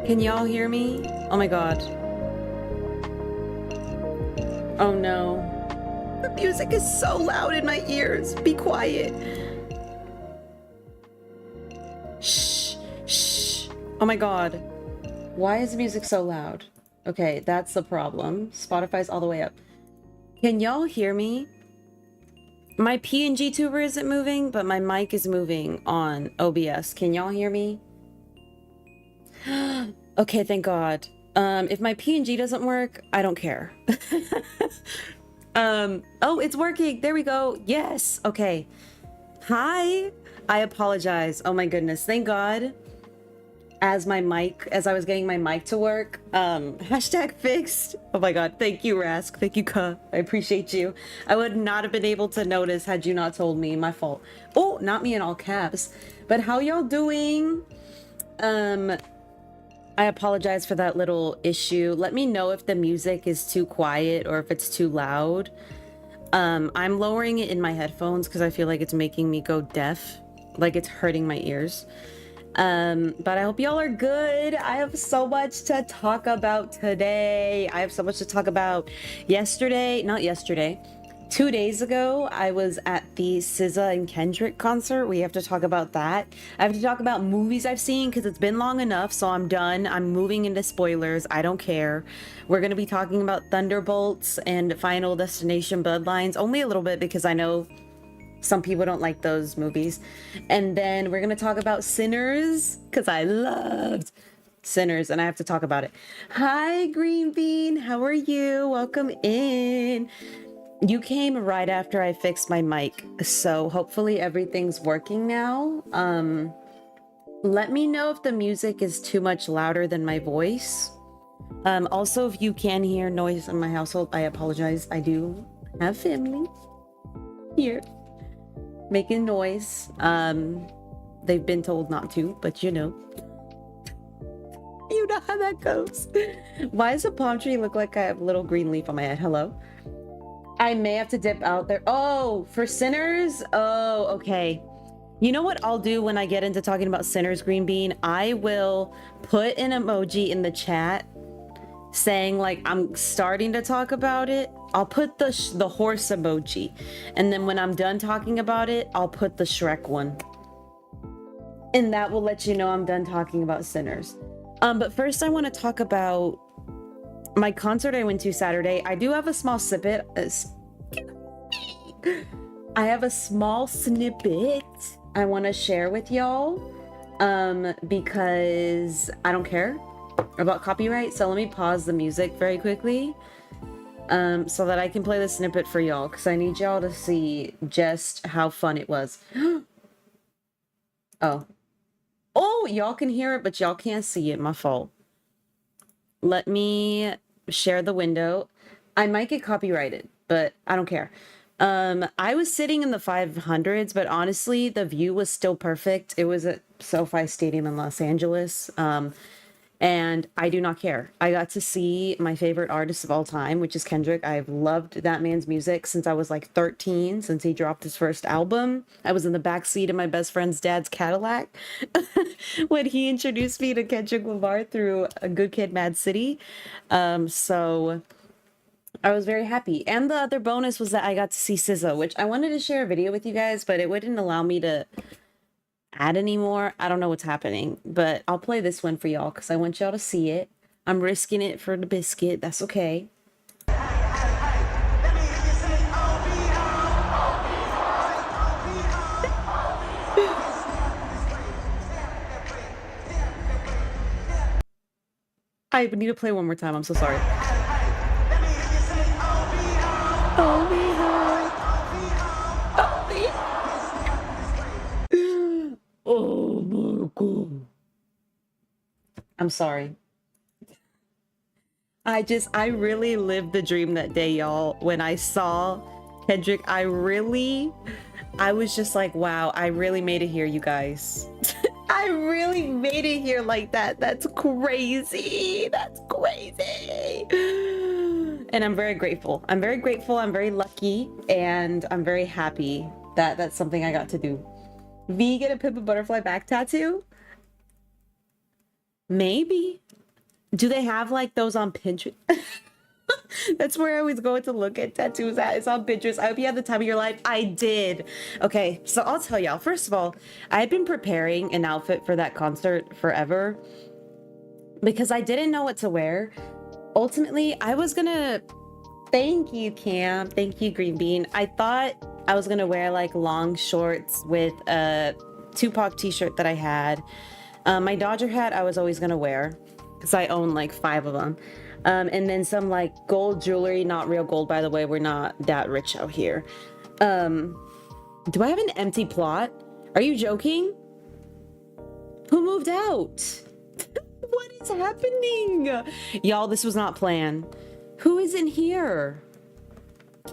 Can y'all hear me? Oh my god. Oh no. The music is so loud in my ears. Be quiet. Shh. Shh. Oh my god. Why is the music so loud? Okay, that's the problem. Spotify's all the way up. Can y'all hear me? My PNG tuber isn't moving, but my mic is moving on OBS. Can y'all hear me? Okay, thank God. If my PNG doesn't work, I don't care. Oh, it's working. There we go. Yes. Okay. Hi. I apologize. Oh my goodness. Thank God. As I was getting my mic to work, hashtag fixed. Oh my god, thank you, 𝐤𝐬𝐿. Thank you, 𝐜𝐫. I appreciate you. I would not have been able to notice had you not told me. My fault. Oh, not me in all caps. But how y'all doing? I apologize for that little issue. Let me know if the music is too quiet or if it's too loud. I'm lowering it in my headphones because I feel like it's making me go deaf. Like it's hurting my ears. But I hope y'all are good. I have so much to talk about today. I have so much to talk about. Not yesterday, 2 days ago, I was at the 𝐜𝐫𝐞𝐝 and Kendrick concert. We have to talk about that. I have to talk about movies I've seen because it's been long enough, so I'm done. I'm moving into spoilers. I don't care. We're going to be talking about Thunderbolts and Final Destination Bloodlines, only a little bit because I know some people don't like those movies. And then we're gonna talk about Sinners because I loved Sinners and I have to talk about it. Hi, Green Bean. How are you? Welcome in. You came right after I fixed my mic, so hopefully everything's working now. Let me know if the music is too much louder than my voice. Also, if you can hear noise in my household, I apologize. I do have family here making noise. They've been told not to, but you know how that goes. Why does a palm tree look like I have a little green leaf on my head? Hello. I may have to dip out there. Oh, for Sinners. Oh, okay. You know what I'll do when I get into talking about Sinners, Green Bean? I will put an emoji in the chat saying like I'm starting to talk about it. I'll put the horse emoji, and then when I'm done talking about it, I'll put the Shrek one, and that will let you know I'm done talking about Sinners. But first I want to talk about my concert I went to Saturday. I do have a small snippet. I have a small snippet I want to share with y'all, because I don't care about copyright. So let me pause the music very quickly, so that I can play the snippet for y'all, because I need y'all to see just how fun it was. Oh, y'all can hear it, but y'all can't see it. My fault. Let me share the window. I might get copyrighted, but I don't care. I was sitting in the 500s, but honestly, the view was still perfect. It was at SoFi Stadium in Los Angeles. And I do not care. I got to see my favorite artist of all time, which is Kendrick. I've loved that man's music since I was like 13, since he dropped his first album. I was in the backseat of my best friend's dad's Cadillac when he introduced me to Kendrick Lamar through A Good Kid, Mad City. So I was very happy. And the other bonus was that I got to see 𝐜𝐫𝐞𝐝, which I wanted to share a video with you guys, but it wouldn't allow me to add anymore. I don't know what's happening, but I'll play this one for y'all because I want y'all to see it. I'm risking it for the biscuit. That's okay. I need to play one more time. I'm so sorry. Oh my god. I'm sorry. I really lived the dream that day, y'all. When I saw Kendrick, I was just like, wow, I really made it here, you guys. I really made it here like that. That's crazy. That's crazy. And I'm very grateful. I'm very grateful. I'm very lucky. And I'm very happy that that's something I got to do. V, get a Pimp a Butterfly back tattoo? Maybe. Do they have like those on Pinterest? That's where I always go to look at tattoos at. It's on Pinterest. I hope you had the time of your life. I did. Okay, so I'll tell y'all. First of all, I've been preparing an outfit for that concert forever because I didn't know what to wear. Ultimately, I was gonna... Thank you, Cam. Thank you, Green Bean. I thought I was gonna wear like long shorts with a Tupac t-shirt that I had. My Dodger hat I was always gonna wear because I own like 5 of them. And then some like gold jewelry, not real gold, by the way. We're not that rich out here. Do I have an empty plot? Are you joking? Who moved out? What is happening? Y'all, this was not planned. Who isn't here?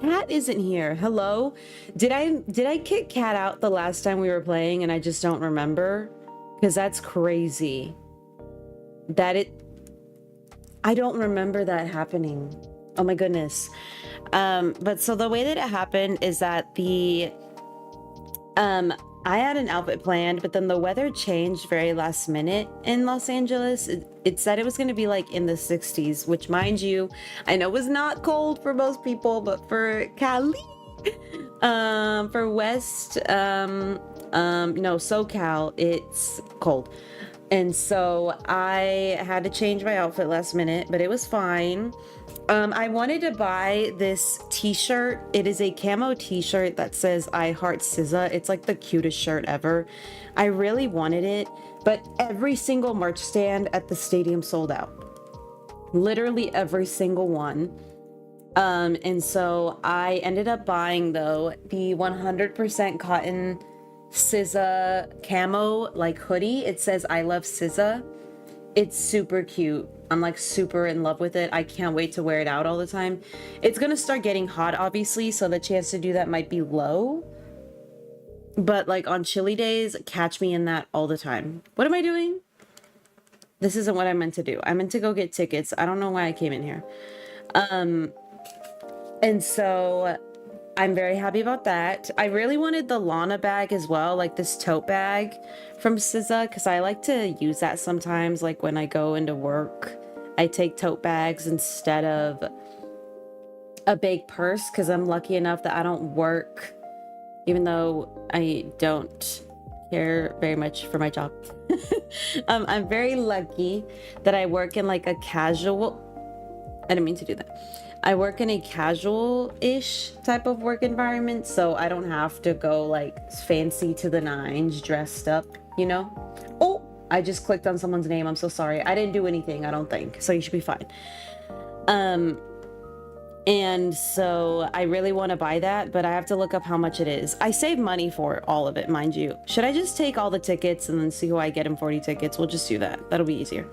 Cat isn't here. Hello? Did I kick Cat out the last time we were playing and I just don't remember? Because that's crazy. I don't remember that happening. Oh my goodness. But so the way that it happened is that I had an outfit planned, but then the weather changed very last minute in Los Angeles. It said it was going to be like in the 60s, which, mind you, I know was not cold for most people, but for Cali, for West, no, SoCal, it's cold. And so I had to change my outfit last minute, but it was fine. I wanted to buy this t-shirt. It is a camo t-shirt that says I heart SZA. It's like the cutest shirt ever. I really wanted it, but every single merch stand at the stadium sold out. Literally every single one. And so I ended up buying, though, the 100% cotton SZA camo like hoodie. It says I love SZA. It's super cute. I'm like super in love with it. I can't wait to wear it out all the time. It's gonna start getting hot, obviously, so the chance to do that might be low. But like on chilly days, catch me in that all the time. What am I doing? This isn't what I meant to do. I meant to go get tickets. I don't know why I came in here. And so I'm very happy about that. I really wanted the Lana bag as well, like this tote bag from SZA, because I like to use that sometimes, like when I go into work. I take tote bags instead of a big purse because I'm lucky enough that I don't work, even though I don't care very much for my job. I'm very lucky that I work in like a casual... I didn't mean to do that. I work in a casual-ish type of work environment, so I don't have to go like fancy to the nines dressed up, you know? Oh, I just clicked on someone's name. I'm so sorry. I didn't do anything, I don't think, so you should be fine. And so I really want to buy that, but I have to look up how much it is. I save money for all of it, mind you. Should I just take all the tickets and then see who I get in 40 tickets? We'll just do that. That'll be easier.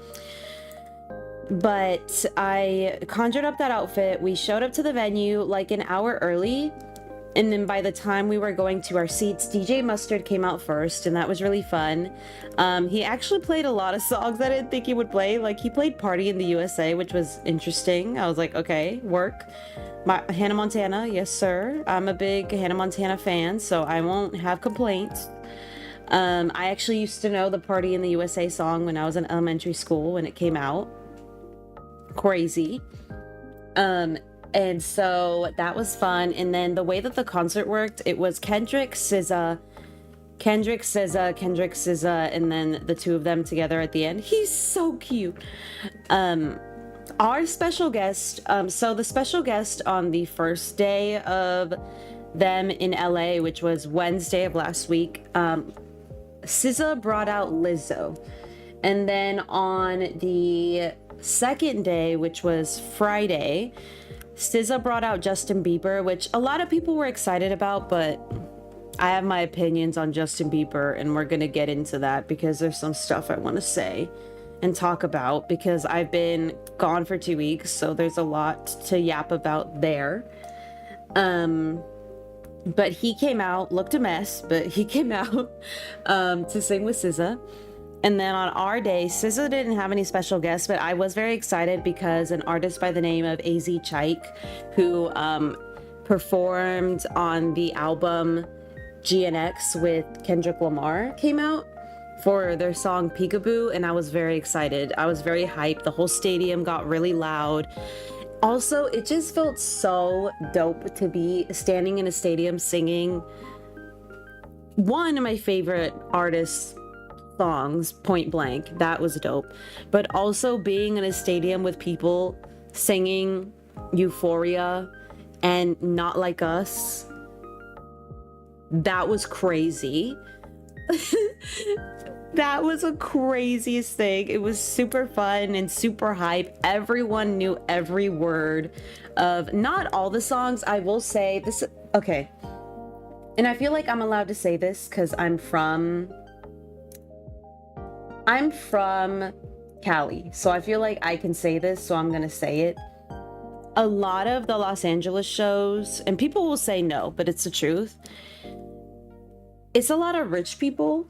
But I conjured up that outfit. We showed up to the venue like an hour early. And then by the time we were going to our seats, DJ Mustard came out first, and that was really fun. He actually played a lot of songs I didn't think he would play. Like, he played Party in the USA, which was interesting. I was like, okay, work. Hannah Montana, yes, sir. I'm a big Hannah Montana fan, so I won't have complaints. I actually used to know the Party in the USA song when I was in elementary school when it came out. Crazy. And so that was fun. And then the way that the concert worked, it was Kendrick, SZA, and then the two of them together at the end. He's so cute. Our special guest, so the special guest on the first day of them in LA, which was Wednesday of last week, SZA brought out Lizzo. And then on the second day, which was Friday, SZA brought out Justin Bieber, which a lot of people were excited about, but I have my opinions on Justin Bieber, and we're gonna get into that because there's some stuff I want to say and talk about because I've been gone for 2 weeks, so there's a lot to yap about there. But he came out, looked a mess, but he came out to sing with SZA. And then on our day, SZA didn't have any special guests, but I was very excited because an artist by the name of 𝐜𝐫𝐞𝐝, who performed on the album GNX with Kendrick Lamar, came out. for their song Peekaboo, and I was very excited. I was very hyped. The whole stadium got really loud. Also, it just felt so dope to be standing in a stadium singing one of my favorite artists' songs, point blank. That was dope. But also being in a stadium with people singing Euphoria and Not Like Us, that was crazy. That was the craziest thing. It was super fun and super hype. Everyone knew every word of not all the songs. I will say this, okay. And I feel like I'm allowed to say this because I'm from Cali. So I feel like I can say this, so I'm gonna say it. A lot of the Los Angeles shows, and people will say no, but it's the truth. It's a lot of rich people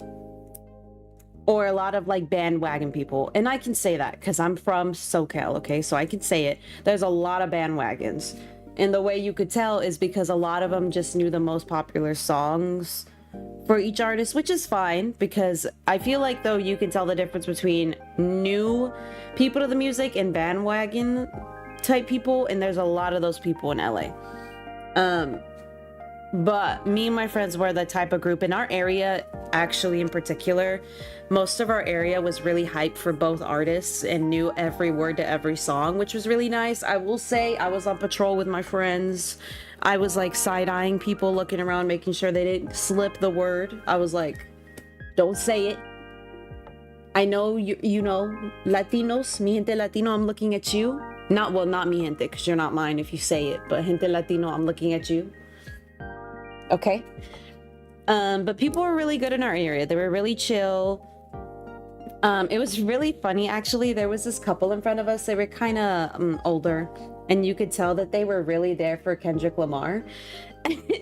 or a lot of like bandwagon people. And I can say that because I'm from SoCal, okay? So I can say it. There's a lot of bandwagons. And the way you could tell is because a lot of them just knew the most popular songs for each artist, which is fine because I feel like though you can tell the difference between new people to the music and bandwagon type people, and there's a lot of those people in LA. But me and my friends were the type of group in our area, actually in particular, most of our area was really hyped for both artists and knew every word to every song, which was really nice. I will say I was on patrol with my friends. I was like side-eyeing people, looking around, making sure they didn't slip the word. I was like, don't say it. I know you know, Latinos, mi gente Latino, I'm looking at you. Not mi gente, because you're not mine if you say it, but gente Latino, I'm looking at you. Okay. But people were really good in our area. They were really chill. It was really funny, actually. There was this couple in front of us. They were kind of older, and you could tell that they were really there for Kendrick Lamar.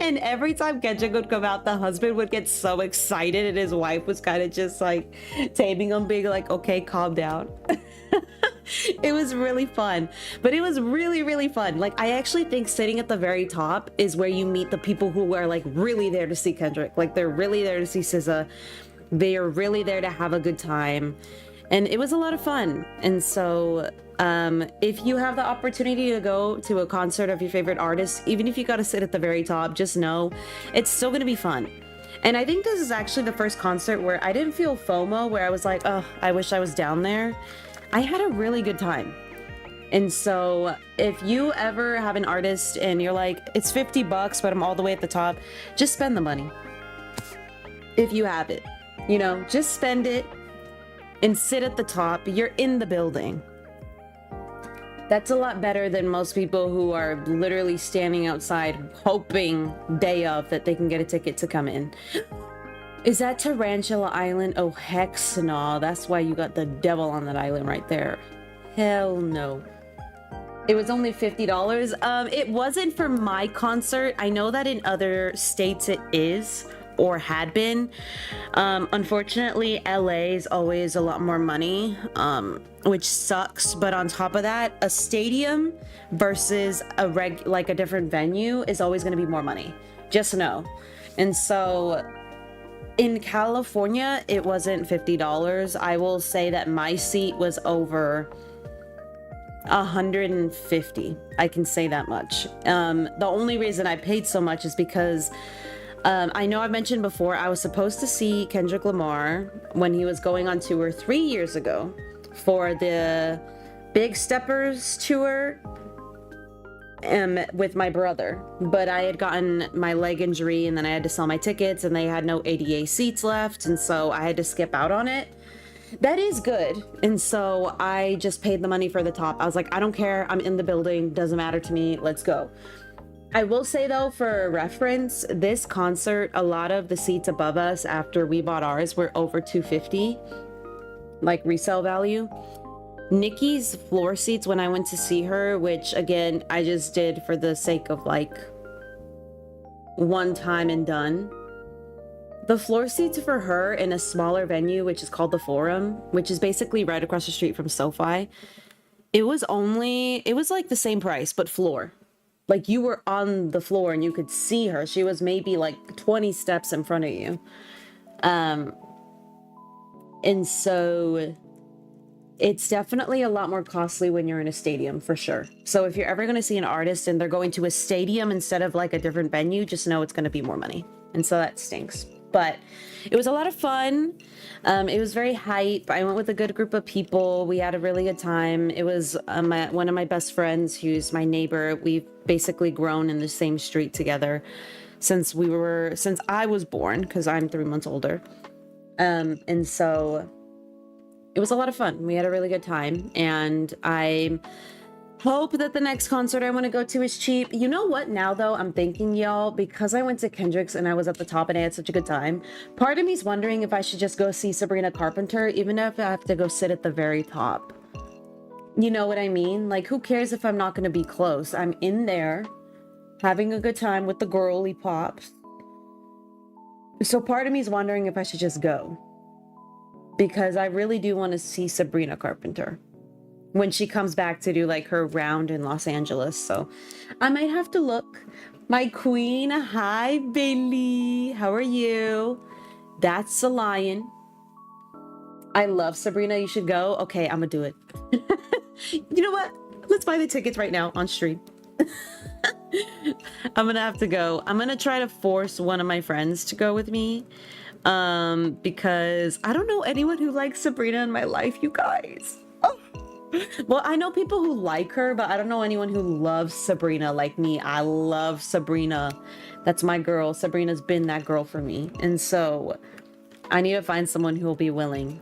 And every time Kendrick would come out, the husband would get so excited, and his wife was kind of just like taming him, being like, okay, calm down. It was really fun, but it was really, really fun. Like, I actually think sitting at the very top is where you meet the people who are like really there to see Kendrick. Like, they're really there to see SZA. They are really there to have a good time. And it was a lot of fun. And so if you have the opportunity to go to a concert of your favorite artist, even if you got to sit at the very top, just know it's still going to be fun. And I think this is actually the first concert where I didn't feel FOMO, where I was like, oh, I wish I was down there. I had a really good time. And so if you ever have an artist and you're like, it's $50, but I'm all the way at the top, just spend the money. If you have it, you know, just spend it and sit at the top. You're in the building. That's a lot better than most people who are literally standing outside hoping day of that they can get a ticket to come in. Is that Tarantula Island? Oh, heck no. That's why you got the devil on that island right there. Hell no. It was only $50. It wasn't for my concert. I know that in other states it is or had been. Unfortunately, LA is always a lot more money, which sucks. But on top of that, a stadium versus like a different venue is always going to be more money. Just know. And so in California, it wasn't $50. I will say that my seat was over $150. I can say that much. The only reason I paid so much is because I know I've mentioned before, I was supposed to see Kendrick Lamar when he was going on tour 3 years ago for the Big Steppers tour with my brother, but I had gotten my leg injury and then I had to sell my tickets and they had no ADA seats left, and so I had to skip out on it. That is good. And so I just paid the money for the top. I was like, I don't care, I'm in the building, doesn't matter to me, let's go. I will say though, for reference, this concert, a lot of the seats above us after we bought ours were over $250, like resale value. Nikki's floor seats when I went to see her, which again, I just did for the sake of like one time and done. The floor seats for her in a smaller venue, which is called the Forum, which is basically right across the street from SoFi. It was like the same price, but floor. Like you were on the floor and you could see her. She was maybe like 20 steps in front of you. And so it's definitely a lot more costly when you're in a stadium, for sure. So if you're ever going to see an artist and they're going to a stadium instead of like a different venue, just know it's going to be more money. And so that stinks. But it was a lot of fun. It was very hype. I went with a good group of people. We had a really good time. It was one of my best friends, who's my neighbor. We've basically grown in the same street together since I was born, because I'm 3 months older. And so it was a lot of fun. We had a really good time, and I hope that the next concert I want to go to is cheap. You know what? Now, though, I'm thinking, y'all, because I went to Kendrick's and I was at the top and I had such a good time, part of me's wondering if I should just go see Sabrina Carpenter, even if I have to go sit at the very top. You know what I mean? Like, who cares if I'm not going to be close? I'm in there having a good time with the girly pops. So part of me's wondering if I should just go, because I really do want to see Sabrina Carpenter when she comes back to do like her round in Los Angeles. So I might have to look. My queen, hi Bailey, how are you? That's a lion. I love Sabrina. You should go. Okay, I'm gonna do it. You know what? Let's buy the tickets right now on stream. I'm gonna have to go. I'm gonna try to force one of my friends to go with me, because I don't know anyone who likes Sabrina in my life, you guys. Oh. Well, I know people who like her, but I don't know anyone who loves Sabrina like me. I love Sabrina. That's my girl. Sabrina's been that girl for me, and so I need to find someone who will be willing.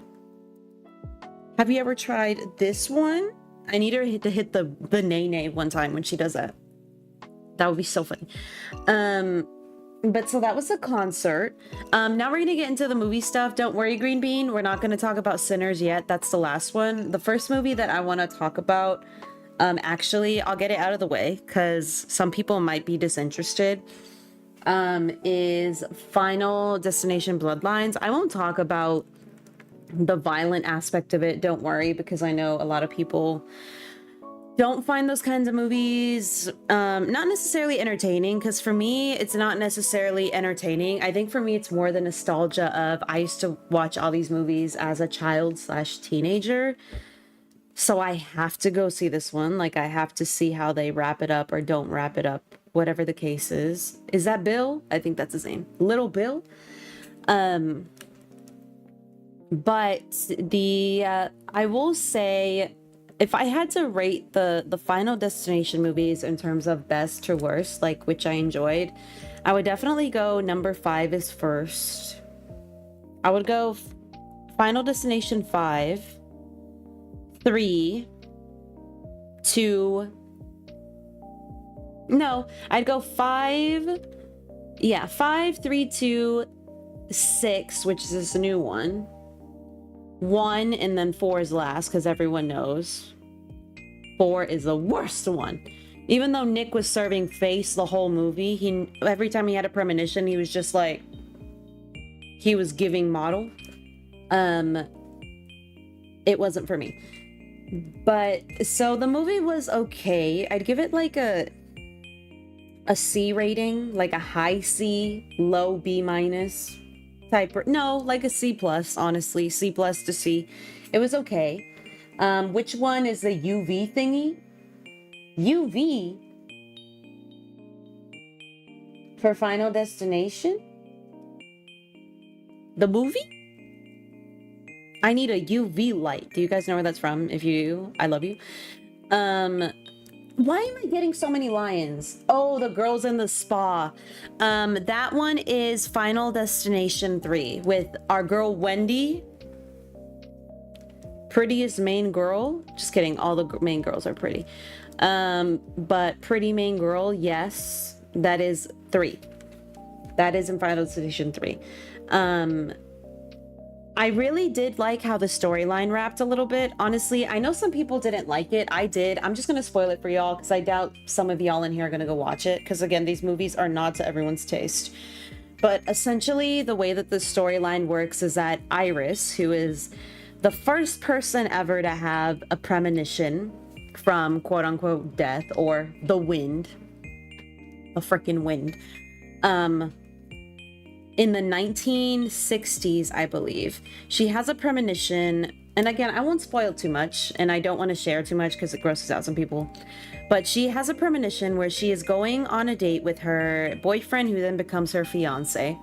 Have you ever tried this one? I need her to hit the nay one time when she does that. That would be so funny. But so that was a concert. Now we're gonna get into the movie stuff. Don't worry, Green Bean, we're not gonna talk about Sinners yet. That's the last one. The first movie that I want to talk about, actually, I'll get it out of the way because some people might be disinterested, is Final Destination Bloodlines. I won't talk about the violent aspect of it, don't worry, because I know a lot of people don't find those kinds of movies not necessarily entertaining, because for me it's not necessarily entertaining. I think for me it's more the nostalgia of I used to watch all these movies as a child / teenager, so I have to go see this one. Like, I have to see how they wrap it up or don't wrap it up, whatever the case is. Is that Bill? I think that's his name, Little Bill. But the I will say, if I had to rate the Final Destination movies in terms of best to worst, like which I enjoyed, I would definitely go number 5 is first. I would go Final Destination 5, 3, 2. No, I'd go 5. Yeah, 5, 3, 2, 6, which is this new one. 1, and then 4 is last, because everyone knows 4 is the worst one. Even though Nick was serving face the whole movie, every time he had a premonition, he was just like, he was giving model. It wasn't for me. But so the movie was okay. I'd give it like a C rating, like a high C, low B minus type. No, like a C plus, honestly. C plus to C. It was okay. Which one is the UV thingy? UV for Final Destination? The movie? I need a UV light. Do you guys know where that's from? If you do, I love you. Why am I getting so many lions? Oh, the girls in the spa. That one is Final Destination 3 with our girl Wendy. Prettiest main girl. Just kidding. All the main girls are pretty. But pretty main girl, yes. That is 3. That is in Final Destination 3. I really did like how the storyline wrapped a little bit. Honestly, I know some people didn't like it. I did. I'm just going to spoil it for y'all because I doubt some of y'all in here are going to go watch it. Because again, these movies are not to everyone's taste. But essentially, the way that the storyline works is that Iris, who is the first person ever to have a premonition from quote unquote death or the wind, a freaking wind, in the 1960s, I believe. She has a premonition, and again, I won't spoil too much, and I don't want to share too much because it grosses out some people. But she has a premonition where she is going on a date with her boyfriend, who then becomes her fiance,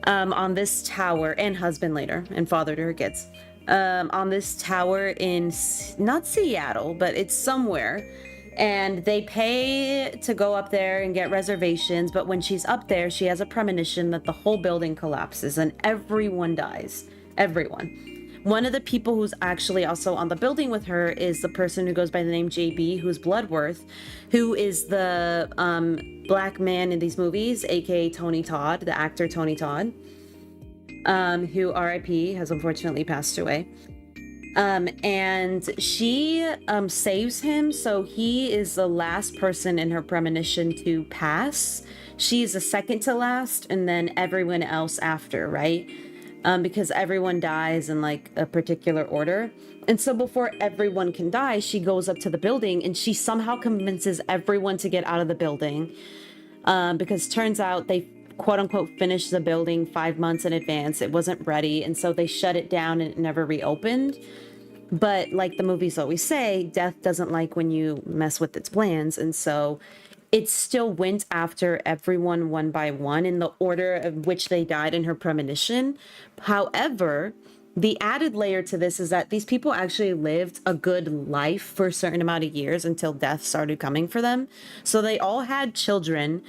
on this tower, and husband later, and father to her kids, on this tower in not Seattle, but it's somewhere. And they pay to go up there and get reservations, but when she's up there, she has a premonition that the whole building collapses and everyone dies. Everyone. One of the people who's actually also on the building with her is the person who goes by the name JB, who's Bloodworth, who is the black man in these movies, aka Tony Todd, the actor Tony Todd, who RIP has unfortunately passed away. And she saves him, so he is the last person in her premonition to pass. She's the second to last, and then everyone else after, right? Because everyone dies in like a particular order. And so before everyone can die, she goes up to the building and she somehow convinces everyone to get out of the building. Because turns out they quote unquote finished the building 5 months in advance. It wasn't ready, and so they shut it down and it never reopened. But like the movies always say, death doesn't like when you mess with its plans, and so it still went after everyone one by one in the order of which they died in her premonition. However, the added layer to this is that these people actually lived a good life for a certain amount of years until death started coming for them. So they all had children.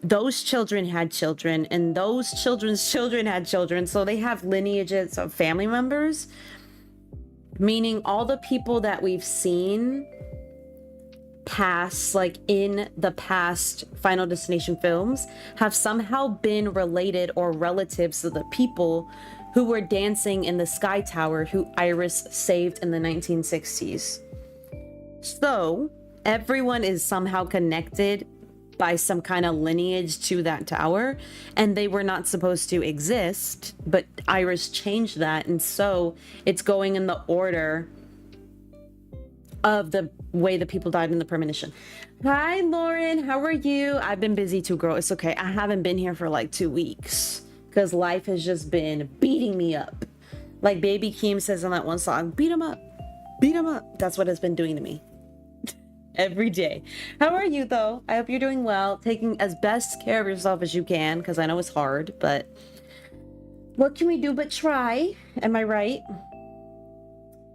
Those children had children, and those children's children had children. So they have lineages of family members, meaning all the people that we've seen pass, like in the past Final Destination films, have somehow been related or relatives to the people who were dancing in the Sky Tower who Iris saved in the 1960s. So everyone is somehow connected by some kind of lineage to that tower, and they were not supposed to exist, but Iris changed that, and so it's going in the order of the way the people died in the premonition. Hi Lauren, how are you? I've been busy too, girl. It's okay. I haven't been here for like 2 weeks because life has just been beating me up. Like Baby Keem says on that one song, beat him up, beat him up. That's what it's been doing to me every day. How are you though? I hope you're doing well, taking as best care of yourself as you can, because I know it's hard, but what can we do but try? Am I right?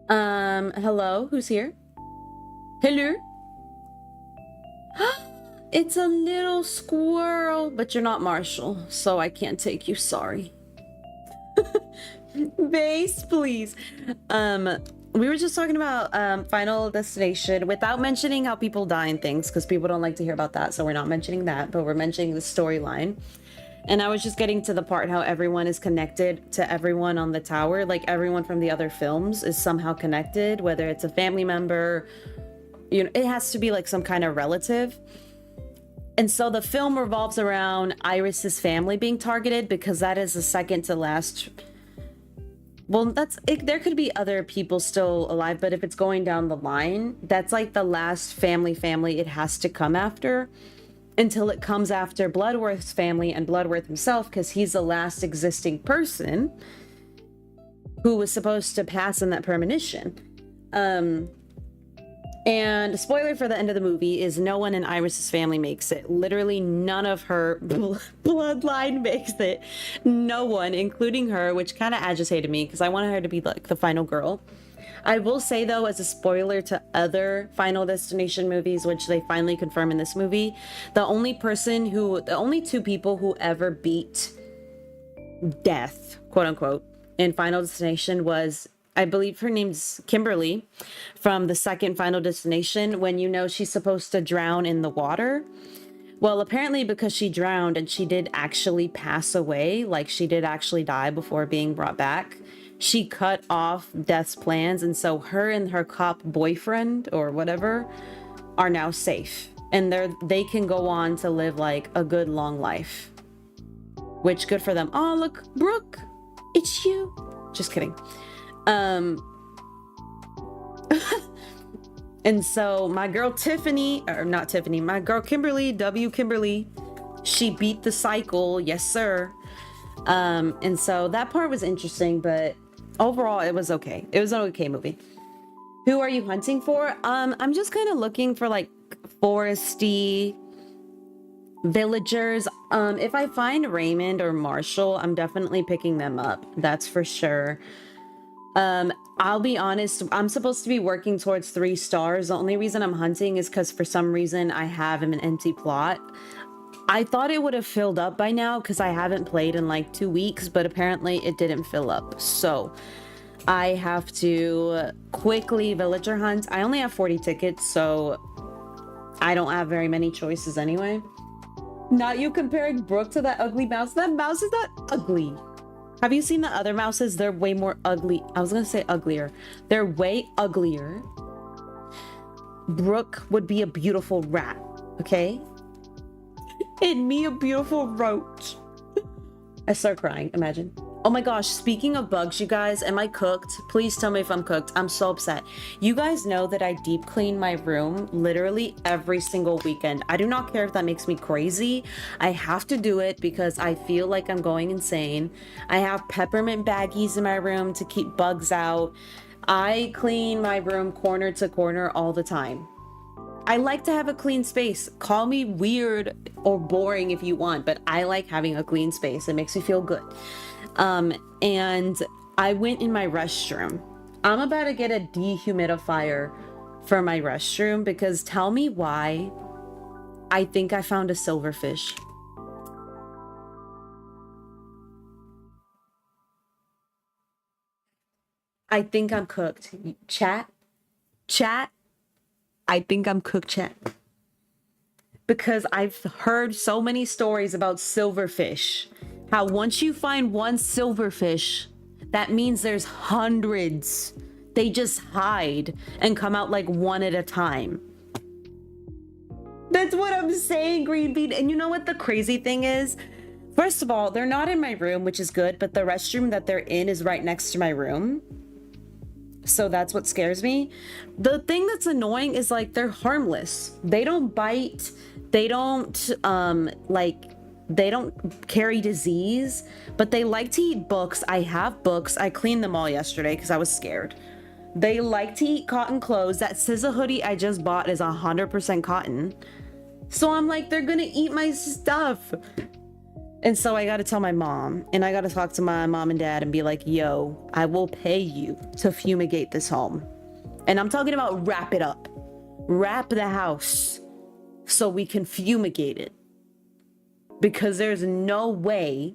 Hello, who's here? Hello? It's a little squirrel, but you're not Marshall, so I can't take you, sorry. Base, please. We were just talking about Final Destination without mentioning how people die and things, because people don't like to hear about that, so we're not mentioning that, but we're mentioning the storyline. And I was just getting to the part how everyone is connected to everyone on the tower. Like everyone from the other films is somehow connected, whether it's a family member, you know, it has to be like some kind of relative. And so the film revolves around Iris's family being targeted, because that is the second to last. Well, that's it. There could be other people still alive, but if it's going down the line, that's like the last family it has to come after, until it comes after Bloodworth's family and Bloodworth himself, because he's the last existing person who was supposed to pass in that premonition. And spoiler for the end of the movie is no one in Iris's family makes it. Literally none of her bloodline makes it. No one, including her, which kind of agitated me because I wanted her to be like the final girl. I will say though, as a spoiler to other Final Destination movies, which they finally confirm in this movie, the only two people who ever beat death, quote unquote, in Final Destination was, I believe her name's Kimberly from the second Final Destination, when you know she's supposed to drown in the water. Well, apparently because she drowned and she did actually pass away, like she did actually die before being brought back, she cut off Death's plans, and so her and her cop boyfriend or whatever are now safe, and they can go on to live like a good long life, which good for them. Oh look, Brooke, it's you. Just kidding. And so my girl Tiffany, or not Tiffany, my girl Kimberly, Kimberly, she beat the cycle, yes sir. And so that part was interesting, but overall it was okay. It was an okay movie. Who are you hunting for? I'm just kind of looking for like foresty villagers. If I find Raymond or Marshall, I'm definitely picking them up. That's for sure. I'll be honest, I'm supposed to be working towards 3 stars. The only reason I'm hunting is because for some reason I have an empty plot. I thought it would have filled up by now because I haven't played in like 2 weeks, but apparently it didn't fill up. So I have to quickly villager hunt. I only have 40 tickets, so I don't have very many choices anyway. Not you comparing Brooke to that ugly mouse. That mouse is not ugly. Have you seen the other mouses? They're way more ugly. I was gonna say uglier. They're way uglier. Brooke would be a beautiful rat, okay? And me a beautiful roach. I start crying, imagine. Oh my gosh, speaking of bugs, you guys, am I cooked? Please tell me if I'm cooked. I'm so upset. You guys know that I deep clean my room literally every single weekend. I do not care if that makes me crazy. I have to do it because I feel like I'm going insane. I have peppermint baggies in my room to keep bugs out. I clean my room corner to corner all the time. I like to have a clean space. Call me weird or boring if you want, but I like having a clean space. It makes me feel good. And I went in my restroom. I'm about to get a dehumidifier for my restroom because tell me why I think I found a silverfish. I think I'm cooked. Chat, I think I'm cooked, chat. Because I've heard so many stories about silverfish. How once you find one silverfish, that means there's hundreds. They just hide and come out like one at a time. That's what I'm saying, Green Bean. And you know what the crazy thing is? First of all, they're not in my room, which is good, but the restroom that they're in is right next to my room. So that's what scares me. The thing that's annoying is like they're harmless. They don't bite. They don't they don't carry disease, but they like to eat books. I have books. I cleaned them all yesterday because I was scared. They like to eat cotton clothes. That SZA hoodie I just bought is 100% cotton. So I'm like, they're gonna eat my stuff. And so I gotta tell my mom, and I gotta talk to my mom and dad and be like, yo, I will pay you to fumigate this home. And I'm talking about wrap it up. Wrap the house so we can fumigate it. Because there's no way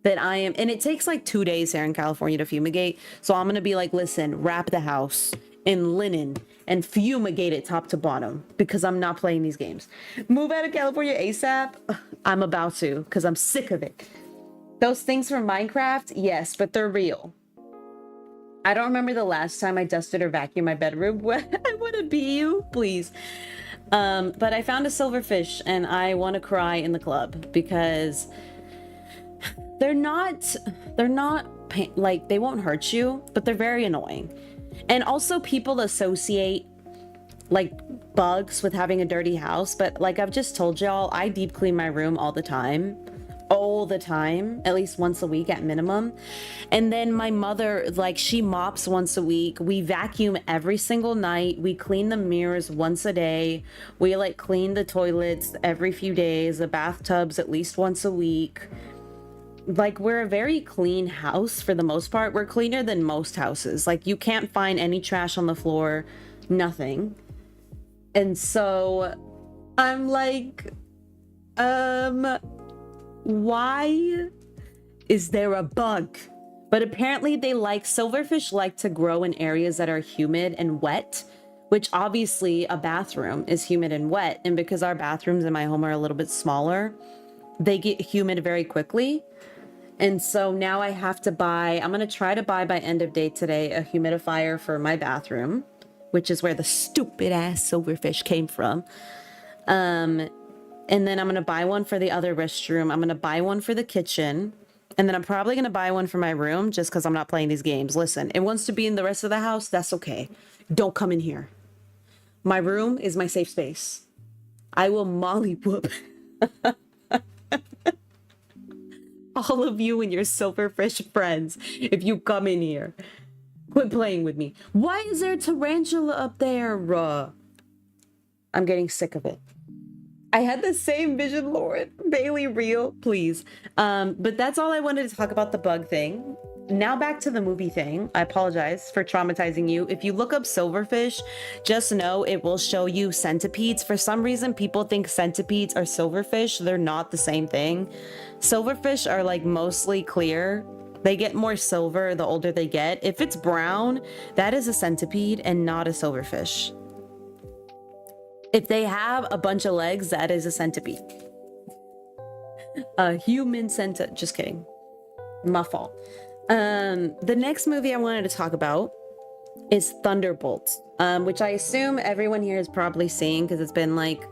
that I am, and it takes like 2 days here in California to fumigate. So I'm gonna be like, listen, wrap the house in linen and fumigate it top to bottom because I'm not playing these games. Move out of California ASAP. I'm about to because I'm sick of it. Those things from Minecraft, yes, but they're real. I don't remember the last time I dusted or vacuumed my bedroom. I want to be you, please. But I found a silverfish and I want to cry in the club because they're not like, they won't hurt you, but they're very annoying. And also people associate like bugs with having a dirty house, but like I've just told y'all, I deep clean my room all the time, at least once a week at minimum. And then my mother, like, she mops once a week. We vacuum every single night. We clean the mirrors once a day. We like clean the toilets every few days, the bathtubs at least once a week. Like, we're a very clean house for the most part. We're cleaner than most houses. Like, you can't find any trash on the floor, nothing. And so I'm like, why is there a bug? But apparently they like, silverfish like to grow in areas that are humid and wet, which obviously a bathroom is humid and wet. And because our bathrooms in my home are a little bit smaller, they get humid very quickly. And so now I have to buy, I'm going to try to buy by end of day today, a humidifier for my bathroom, which is where the stupid ass silverfish came from. And then I'm going to buy one for the other restroom. I'm going to buy one for the kitchen. And then I'm probably going to buy one for my room just because I'm not playing these games. Listen, it wants to be in the rest of the house. That's okay. Don't come in here. My room is my safe space. I will molly whoop all of you and your silverfish friends if you come in here. Quit playing with me. Why is there a tarantula up there? I'm getting sick of it. I had the same vision, Lauren. Bailey, real, please. But that's all I wanted to talk about the bug thing. Now back to the movie thing. I apologize for traumatizing you. If you look up silverfish, just know it will show you centipedes. For some reason, people think centipedes are silverfish. They're not the same thing. Silverfish are like mostly clear. They get more silver the older they get. If it's brown, that is a centipede and not a silverfish. If they have a bunch of legs, that is a centipede. A human centipede. Just kidding. My fault. The next movie I wanted to talk about is Thunderbolts, which I assume everyone here is probably seeing because it's been like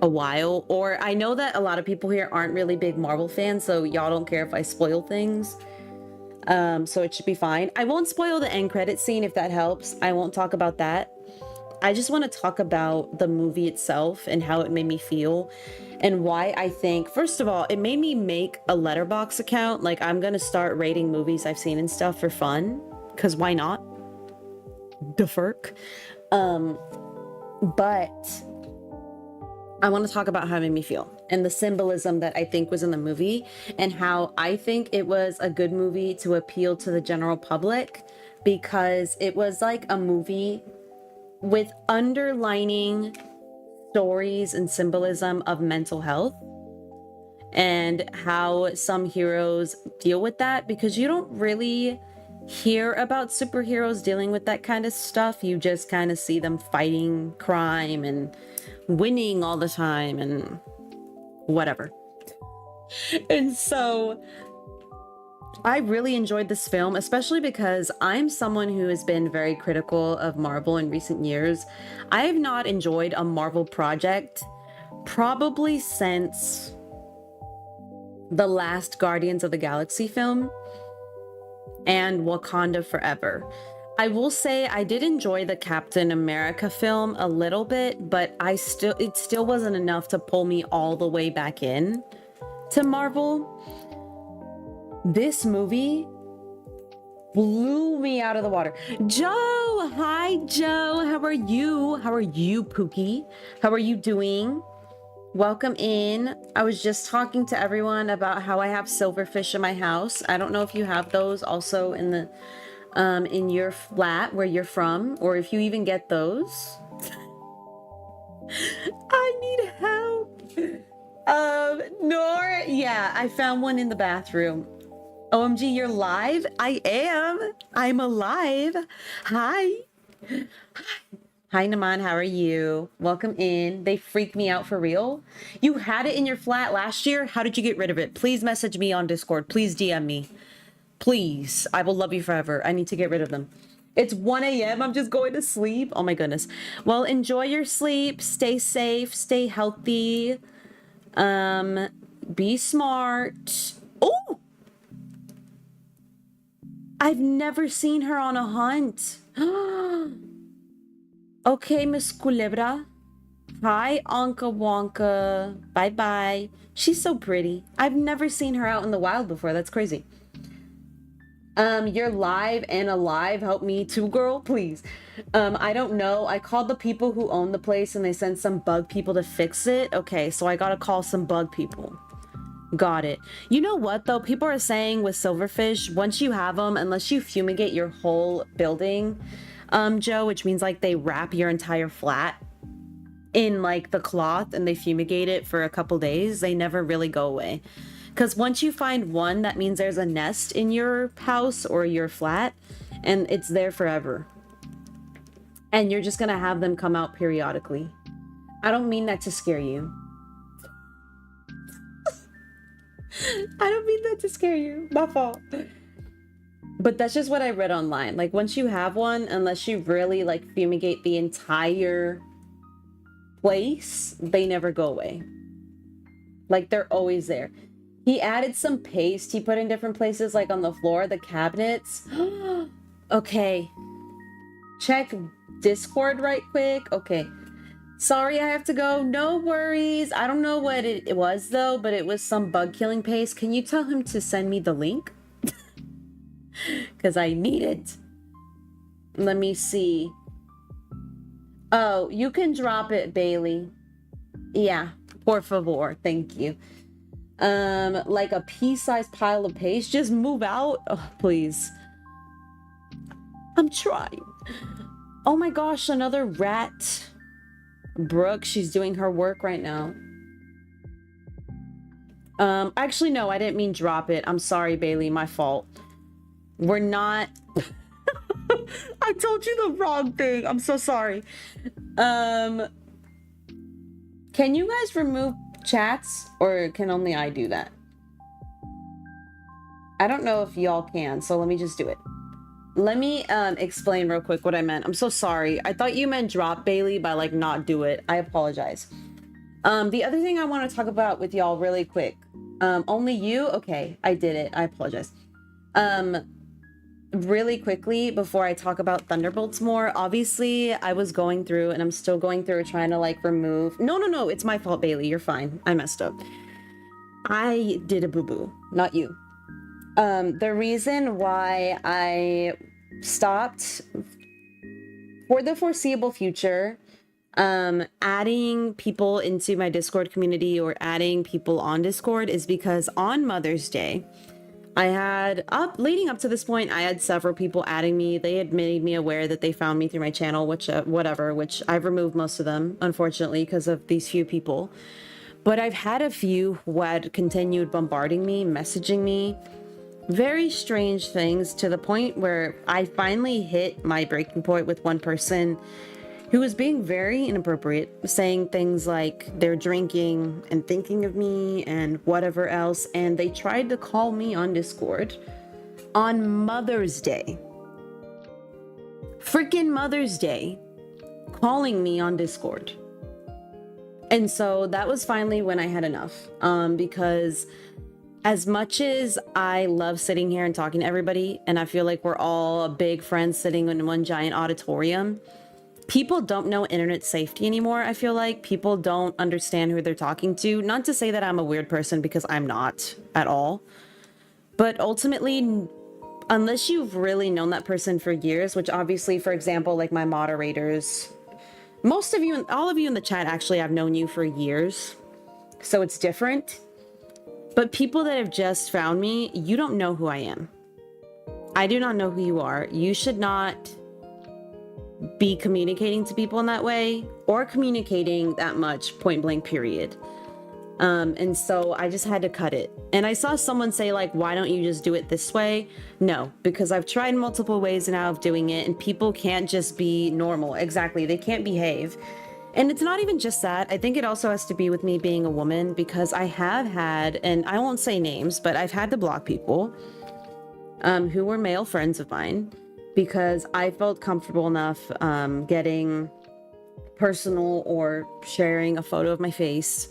a while. Or I know that a lot of people here aren't really big Marvel fans, so y'all don't care if I spoil things. So it should be fine. I won't spoil the end credit scene if that helps. I won't talk about that. I just want to talk about the movie itself and how it made me feel and why I think, first of all, it made me make a Letterboxd account. Like, I'm going to start rating movies I've seen and stuff for fun, because why not? The FERC. But I want to talk about how it made me feel and the symbolism that I think was in the movie and how I think it was a good movie to appeal to the general public, because it was like a movie with underlining stories and symbolism of mental health and how some heroes deal with that, because you don't really hear about superheroes dealing with that kind of stuff. You just kind of see them fighting crime and winning all the time and whatever. And so I really enjoyed this film, especially because I'm someone who has been very critical of Marvel in recent years. I have not enjoyed a Marvel project probably since the last Guardians of the Galaxy film and Wakanda Forever. I will say I did enjoy the Captain America film a little bit, but it still wasn't enough to pull me all the way back in to Marvel. This movie blew me out of the water. Joe, hi Joe, how are you? How are you, Pookie? How are you doing? Welcome in. I was just talking to everyone about how I have silverfish in my house. I don't know if you have those also in the in your flat where you're from, or if you even get those. I need help. Nor, yeah, I found one in the bathroom. OMG, you're live? I am. I'm alive. Hi. Hi, Naman. How are you? Welcome in. They freaked me out for real. You had it in your flat last year? How did you get rid of it? Please message me on Discord. Please DM me. Please. I will love you forever. I need to get rid of them. It's 1 a.m. I'm just going to sleep. Oh my goodness. Well, enjoy your sleep. Stay safe. Stay healthy. Be smart. Oh! I've never seen her on a hunt. Okay, Miss Culebra. Hi, Anka Wonka. Bye-bye. She's so pretty. I've never seen her out in the wild before. That's crazy. You're live and alive. Help me too, girl, please. I don't know. I called the people who own the place and they sent some bug people to fix it. Okay, so I gotta call some bug people. Got it. You know what though? People are saying with silverfish, once you have them, unless you fumigate your whole building, Joe, which means like they wrap your entire flat in like the cloth and they fumigate it for a couple days, they never really go away. Because once you find one, that means there's a nest in your house or your flat and it's there forever. And you're just gonna have them come out periodically. I don't mean that to scare you. I don't mean that to scare you. My fault. But that's just what I read online. Like once you have one, unless you really like fumigate the entire place, they never go away. Like they're always there. He added some paste he put in different places, like on the floor, the cabinets. Okay. Check Discord right quick. Okay. Sorry, I have to go. No worries. I don't know what it was though, but it was some bug killing paste. Can you tell him to send me the link? Because I need it. Let me see. Oh, you can drop it, Bailey. Yeah, por favor. Thank you. Like a pea-sized pile of paste. Just move out. Oh, please. I'm trying. Oh my gosh, another rat. Brooke, she's doing her work right now. Actually, no, I didn't mean drop it. I'm sorry, Bailey, my fault. We're not... I told you the wrong thing. I'm so sorry. Can you guys remove chats, or can only I do that? I don't know if y'all can, so let me just do it. Let me explain real quick what I meant. I'm so sorry. I thought you meant drop, Bailey, by like not do it. I apologize. The other thing I want to talk about with y'all really quick. Only you? Okay, I did it. I apologize. Really quickly, before I talk about Thunderbolts more, obviously I was going through, and I'm still going through, trying to like remove... No, it's my fault, Bailey. You're fine. I messed up. I did a boo-boo, not you. The reason why I stopped for the foreseeable future adding people into my Discord community or adding people on Discord is because on Mother's Day, I had leading up to this point, I had several people adding me. They had made me aware that they found me through my channel, which which I've removed most of them, unfortunately, because of these few people. But I've had a few who had continued bombarding me, messaging me, very strange things, to the point where I finally hit my breaking point with one person who was being very inappropriate, saying things like they're drinking and thinking of me and whatever else. And they tried to call me on Discord on Mother's Day. Freaking Mother's Day, calling me on Discord. And so that was finally when I had enough, because as much as I love sitting here and talking to everybody, and I feel like we're all big friends sitting in one giant auditorium, people don't know internet safety anymore. I feel like people don't understand who they're talking to. Not to say that I'm a weird person, because I'm not at all. But ultimately, unless you've really known that person for years, which obviously, for example, like my moderators, most of you, all of you in the chat, actually, I've known you for years. So it's different. But people that have just found me, you don't know who I am. I do not know who you are. You should not be communicating to people in that way, or communicating that much, point blank, period. And so I just had to cut it. And I saw someone say, like, why don't you just do it this way? No, because I've tried multiple ways now of doing it, and people can't just be normal. Exactly. They can't behave. And it's not even just that. I think it also has to be with me being a woman, because I have had, and I won't say names, but I've had to block people who were male friends of mine, because I felt comfortable enough getting personal or sharing a photo of my face.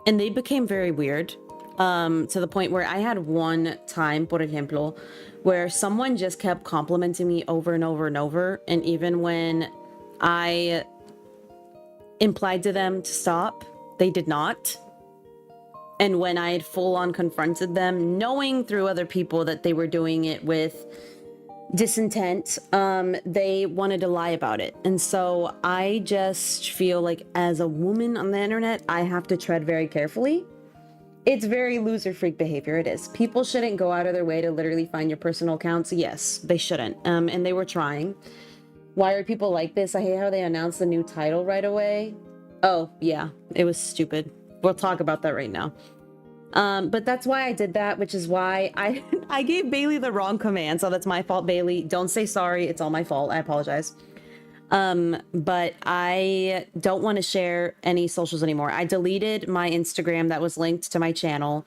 And they became very weird, to the point where I had one time, por ejemplo, where someone just kept complimenting me over and over and over. And even when I implied to them to stop, they did not. And when I had full on confronted them, knowing through other people that they were doing it with disintent, they wanted to lie about it. And so I just feel like, as a woman on the internet, I have to tread very carefully. It's very loser freak behavior. It is. People shouldn't go out of their way to literally find your personal accounts. Yes, they shouldn't. And they were trying. Why are people like this? I hate how they announced the new title right away. Oh, yeah, it was stupid. We'll talk about that right now. But that's why I did that, which is why I gave Bailey the wrong command. So that's my fault, Bailey. Don't say sorry. It's all my fault. I apologize. But I don't want to share any socials anymore. I deleted my Instagram that was linked to my channel.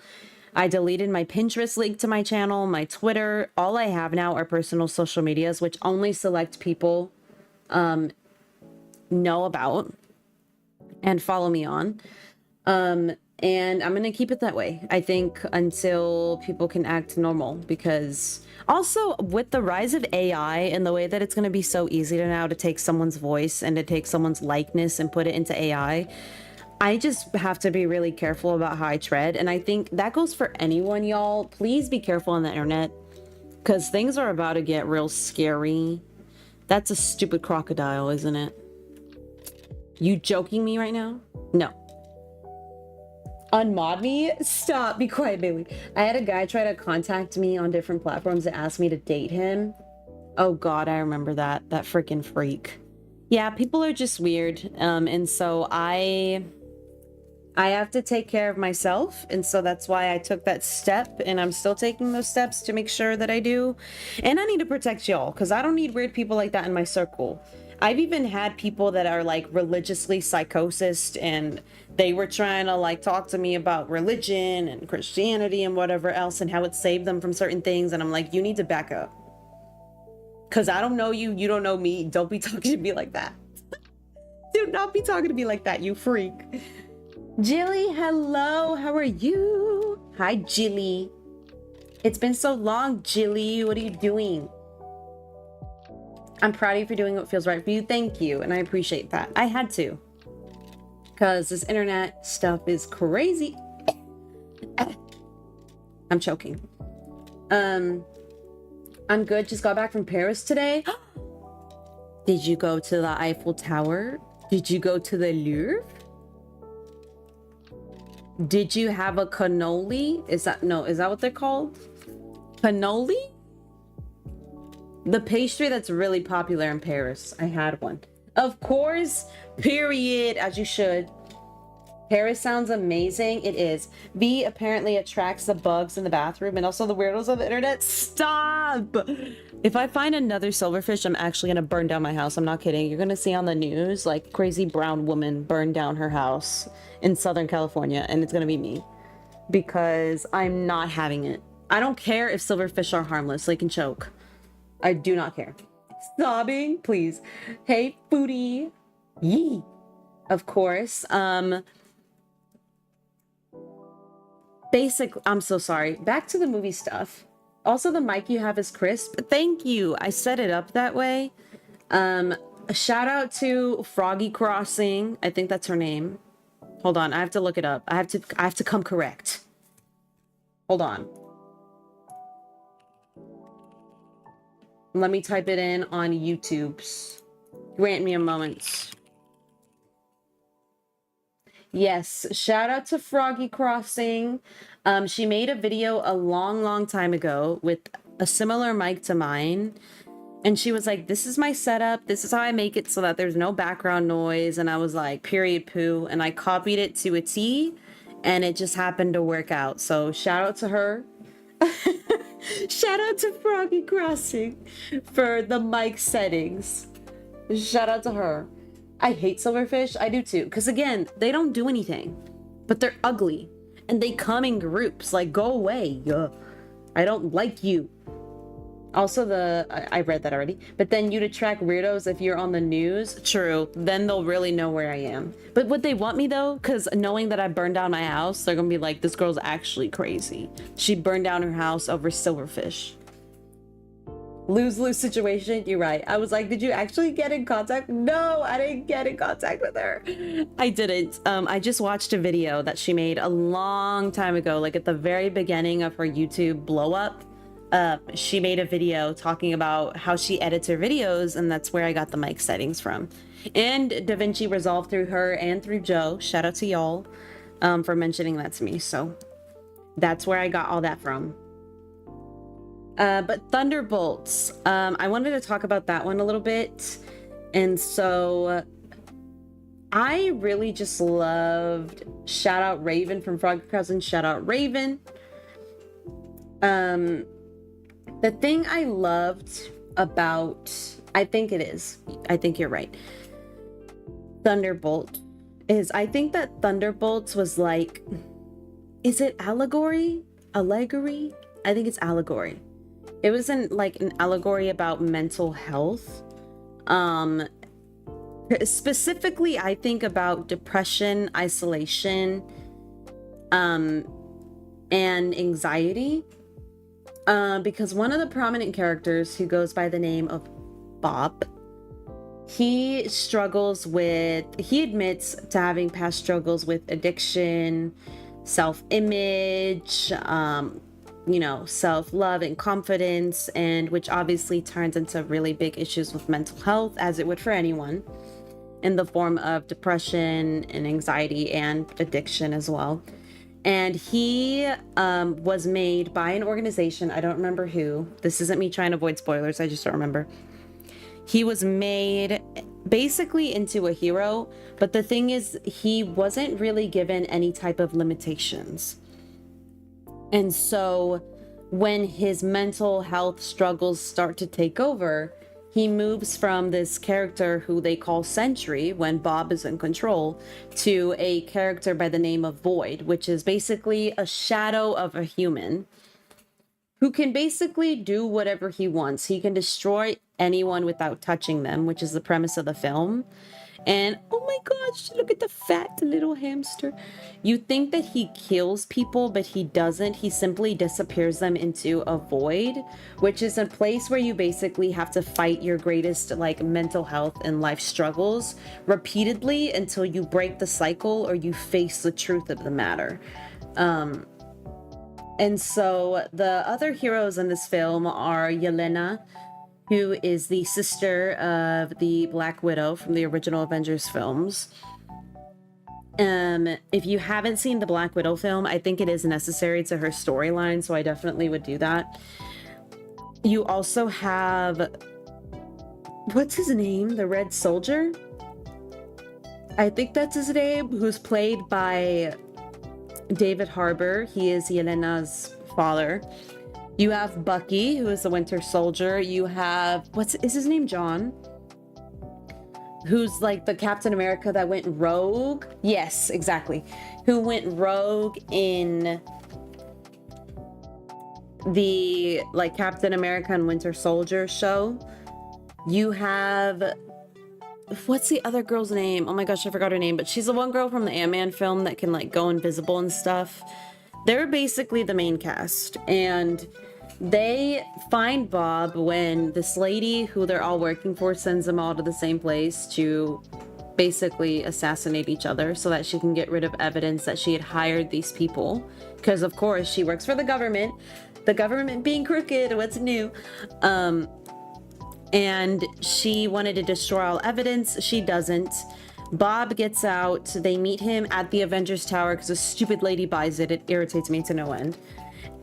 I deleted my Pinterest link to my channel, my Twitter. All I have now are personal social medias, which only select people know about and follow me on. And I'm gonna keep it that way, I think, until people can act normal. Because also with the rise of AI and the way that it's gonna be so easy to now to take someone's voice and to take someone's likeness and put it into AI, I just have to be really careful about how I tread. And I think that goes for anyone, y'all. Please be careful on the internet, because things are about to get real scary. That's a stupid crocodile, isn't it? You joking me right now? No. Unmod me? Stop. Be quiet, Bailey. I had a guy try to contact me on different platforms to ask me to date him. Oh god, I remember that. That freaking freak. Yeah, people are just weird. And so I have to take care of myself, and so that's why I took that step, and I'm still taking those steps to make sure that I do. And I need to protect y'all, because I don't need weird people like that in my circle. I've even had people that are like religiously psychosis, and they were trying to like talk to me about religion and Christianity and whatever else and how it saved them from certain things, and I'm like, you need to back up, because I don't know you, you don't know me. Don't be talking to me like that. Do not be talking to me like that, you freak. Jilly, hello, how are you? Hi, Jilly. It's been so long, Jilly. What are you doing? I'm proud of you for doing what feels right for you. Thank you, and I appreciate that. I had to, because this internet stuff is crazy. I'm choking. I'm good. Just got back from Paris today. Did you go to the Eiffel Tower? Did you go to the Louvre? Did you have a cannoli? Is that what they're called? Cannoli? The pastry that's really popular in Paris. I had one. Of course, period, as you should. Paris sounds amazing. It is. V apparently attracts the bugs in the bathroom and also the weirdos on the internet. Stop! If I find another silverfish, I'm actually gonna burn down my house. I'm not kidding. You're gonna see on the news, like, crazy brown woman burned down her house in Southern California, and it's gonna be me. Because I'm not having it. I don't care if silverfish are harmless. They can choke. I do not care. Sobbing, please. Hey, foodie. Yee. Of course. I'm so sorry. Back to the movie stuff. Also, the mic you have is crisp. Thank you. I set it up that way. A shout out to Froggy Crossing. I think that's her name. Hold on, I have to look it up. I have to come correct. Hold on. Let me type it in on YouTube's. Grant me a moment. Yes, shout out to Froggy Crossing. She made a video a long time ago with a similar mic to mine. And she was like, this is my setup. This is how I make it so that there's no background noise. And I was like, period poo. And I copied it to a T, and it just happened to work out. So shout out to her. Shout out to Froggy Crossing for the mic settings. Shout out to her. I hate silverfish. I do too. Because again, they don't do anything. But they're ugly. And they come in groups. Like, go away. I don't like you. Also, I read that already. But then you'd attract weirdos if you're on the news. True. Then they'll really know where I am. But would they want me though? Because knowing that I burned down my house, they're gonna be like, this girl's actually crazy. She burned down her house over silverfish. Lose-lose situation. You're right. I was like, did you actually get in contact? No, I didn't get in contact with her. I didn't. I just watched a video that she made a long time ago, like at the very beginning of her YouTube blow up. She made a video talking about how she edits her videos, and that's where I got the mic settings from. And DaVinci Resolve through her and through Joe. Shout out to y'all for mentioning that to me. So that's where I got all that from. But Thunderbolts, I wanted to talk about that one a little bit. And so I really just loved shout out Raven from Frog Cousin. Shout out Raven. The thing I loved about, I think you're right, Thunderbolt, is I think that Thunderbolts was like, is it allegory? Allegory? I think it's allegory. It was like an allegory about mental health. Specifically, I think about depression, isolation, and anxiety. Because one of the prominent characters, who goes by the name of Bob, he admits to having past struggles with addiction, self-image, self-love and confidence, and which obviously turns into really big issues with mental health, as it would for anyone, in the form of depression and anxiety and addiction as well. And he was made by an organization, I don't remember who. This isn't me trying to avoid spoilers, I just don't remember. He was made basically into a hero, but the thing is, he wasn't really given any type of limitations. And so when his mental health struggles start to take over, he moves from this character who they call Sentry when Bob is in control, to a character by the name of Void, which is basically a shadow of a human who can basically do whatever he wants. He can destroy anyone without touching them, which is the premise of the film. And oh my gosh, look at the fat little hamster. You think that he kills people, but he doesn't. He simply disappears them into a void, which is a place where you basically have to fight your greatest mental health and life struggles repeatedly until you break the cycle or you face the truth of the matter. And so the other heroes in this film are Yelena, who is the sister of the Black Widow from the original Avengers films. If you haven't seen the Black Widow film, I think it is necessary to her storyline, so I definitely would do that. You also have, what's his name? The Red Soldier? I think that's his name, who's played by David Harbour. He is Yelena's father. You have Bucky, who is the Winter Soldier. You have, is his name John? Who's like the Captain America that went rogue? Yes, exactly. Who went rogue in the Captain America and Winter Soldier show. You have, what's the other girl's name? Oh my gosh, I forgot her name, but she's the one girl from the Ant-Man film that can go invisible and stuff. They're basically the main cast, and they find Bob when this lady who they're all working for sends them all to the same place to basically assassinate each other so that she can get rid of evidence that she had hired these people. Because of course she works for the government being crooked, what's new? And she wanted to destroy all evidence. She doesn't. Bob gets out. They meet him at the Avengers Tower because a stupid lady buys it. It irritates me to no end.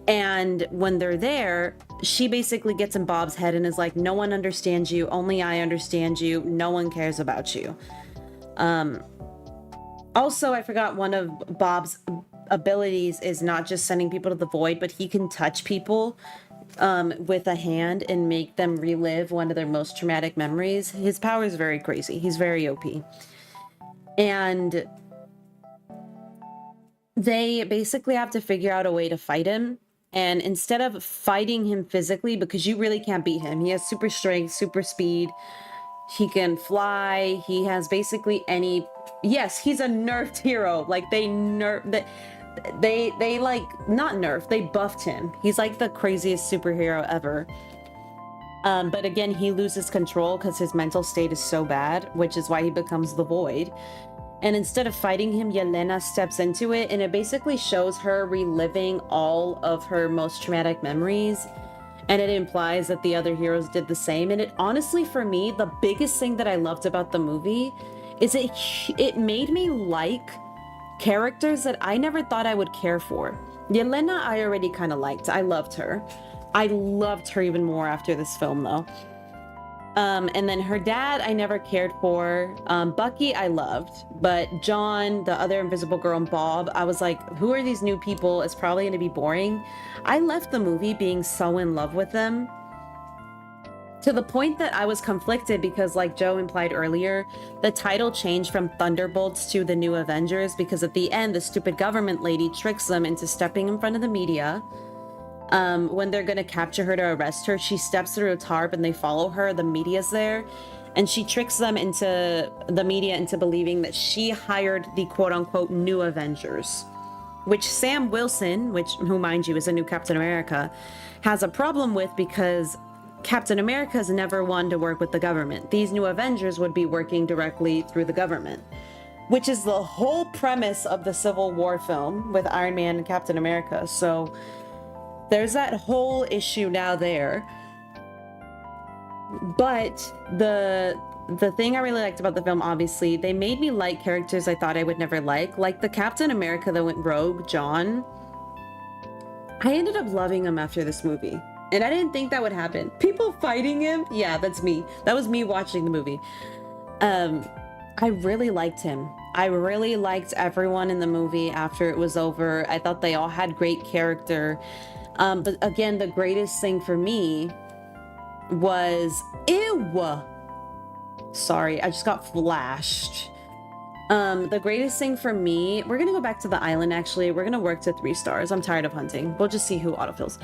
And when they're there, she basically gets in Bob's head and is like, no one understands you. Only I understand you. No one cares about you. Also, I forgot one of Bob's abilities is not just sending people to the void, but he can touch people with a hand and make them relive one of their most traumatic memories. His power is very crazy. He's very OP. And they basically have to figure out a way to fight him. And instead of fighting him physically, because you really can't beat him, he has super strength, super speed, he can fly, he has basically any, yes, he's a nerfed hero. They not nerfed, they buffed him. He's the craziest superhero ever. But again, he loses control because his mental state is so bad, which is why he becomes the Void. And instead of fighting him, Yelena steps into it, and it basically shows her reliving all of her most traumatic memories. And it implies that the other heroes did the same. And it honestly, for me, the biggest thing that I loved about the movie is it made me like characters that I never thought I would care for. Yelena, I already kind of liked. I loved her. I loved her even more after this film, though. And then her dad, I never cared for. Bucky, I loved. But John, the other invisible girl, and Bob, I was like, who are these new people? It's probably going to be boring. I left the movie being so in love with them, to the point that I was conflicted because, like Joe implied earlier, the title changed from Thunderbolts to The New Avengers because at the end, the stupid government lady tricks them into stepping in front of the media. When they're gonna capture her to arrest her, she steps through a tarp and they follow her. The media's there. and she tricks them into the media into believing that she hired the quote-unquote new Avengers, which Sam Wilson, who mind you is a new Captain America, has a problem with, because Captain America's never one to work with the government. These new Avengers would be working directly through the government, which is the whole premise of the Civil War film with Iron Man and Captain America. So there's that whole issue now there. But the thing I really liked about the film, obviously, they made me like characters I thought I would never like the Captain America that went rogue, John. I ended up loving him after this movie. And I didn't think that would happen. People fighting him? Yeah, that's me. That was me watching the movie. I really liked him. I really liked everyone in the movie after it was over. I thought they all had great character. But again, the greatest thing for me was... Ew! Sorry, I just got flashed. The greatest thing for me... We're gonna go back to the island, actually. We're gonna work to 3 stars. I'm tired of hunting. We'll just see who autofills.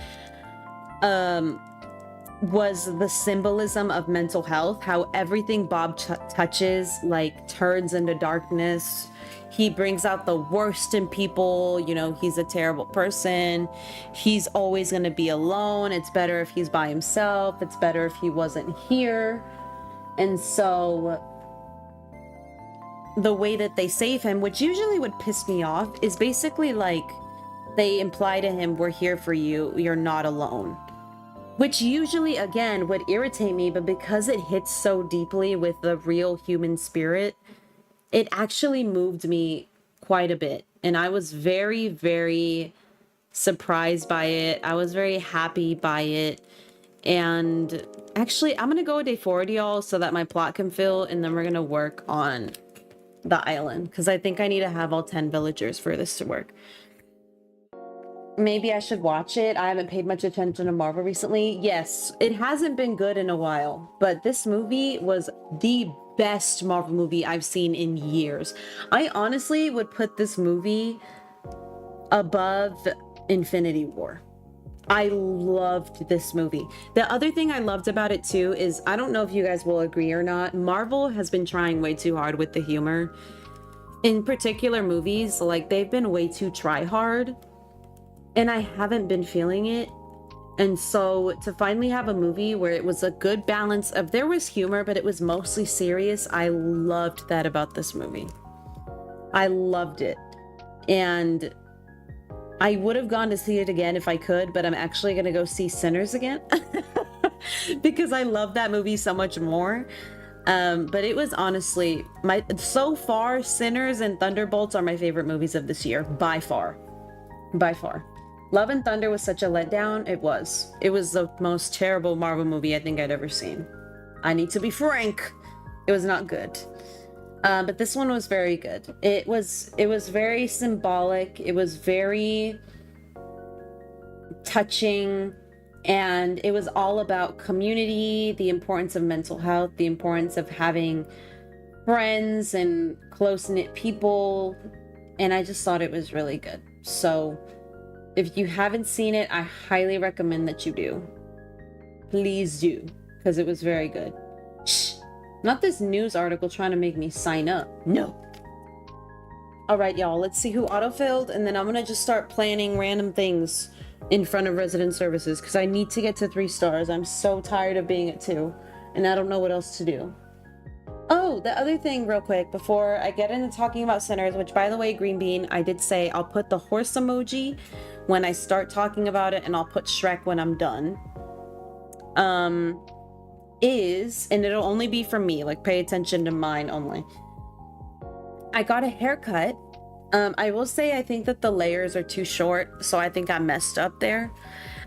Was the symbolism of mental health, how everything Bob touches like turns into darkness. He brings out the worst in people. You know, he's a terrible person. He's always going to be alone. It's better if he's by himself. It's better if he wasn't here. And so the way that they save him, which usually would piss me off, is basically like they imply to him, we're here for you, you're not alone. Which usually, again, would irritate me, but because it hits so deeply with the real human spirit, it actually moved me quite a bit. And I was very, very surprised by it. I was very happy by it. And actually, I'm going to go a day forward, y'all, so that my plot can fill, and then we're going to work on the island, because I think I need to have all 10 villagers for this to work. Maybe I should watch it. I haven't paid much attention to Marvel recently. Yes, it hasn't been good in a while, but this movie was the best Marvel movie I've seen in years. I honestly would put this movie above Infinity War. I loved this movie. The other thing I loved about it too is, I don't know if you guys will agree or not, Marvel has been trying way too hard with the humor. In particular movies, like they've been way too try hard. And I haven't been feeling it. And so to finally have a movie where it was a good balance of, there was humor, but it was mostly serious. I loved that about this movie. I loved it. And I would have gone to see it again if I could, but I'm actually going to go see Sinners again because I love that movie so much more. But it was honestly, so far, Sinners and Thunderbolts are my favorite movies of this year, by far. By far. Love and Thunder was such a letdown. It was the most terrible Marvel movie I think I'd ever seen. I need to be frank. It was not good. But this one was very good. It was very symbolic. It was very touching, and it was all about community, the importance of mental health, the importance of having friends and close-knit people, and I just thought it was really good. So if you haven't seen it, I highly recommend that you do. Please do, because it was very good. Shh. Not this news article trying to make me sign up. No. All right, y'all, let's see who autofilled, and then I'm gonna just start planning random things in front of resident services, because I need to get to 3 stars. I'm so tired of being at 2, and I don't know what else to do. Oh, the other thing real quick before I get into talking about Sinners, which by the way, Green Bean, I did say I'll put the horse emoji when I start talking about it, and I'll put Shrek when I'm done. And it'll only be for me, like pay attention to mine only. I got a haircut. I will say I think that the layers are too short, so I think I messed up there.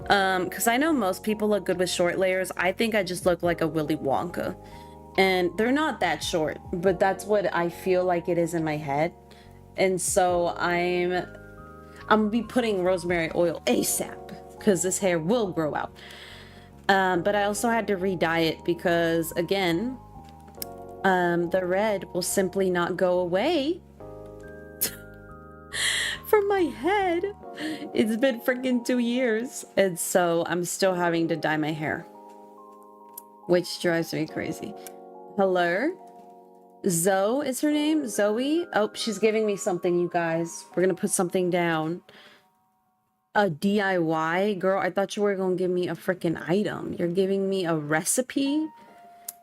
Because I know most people look good with short layers. I think I just look like a Willy Wonka. And they're not that short, but that's what I feel like it is in my head. And so I'm gonna be putting rosemary oil ASAP, because this hair will grow out. But I also had to re-dye it because, again, the red will simply not go away from my head. It's been freaking 2 years, and so I'm still having to dye my hair, which drives me crazy. Hello? Zoe is her name? Zoe? Oh, she's giving me something, you guys. We're gonna put something down. A DIY? Girl, I thought you were gonna give me a freaking item. You're giving me a recipe?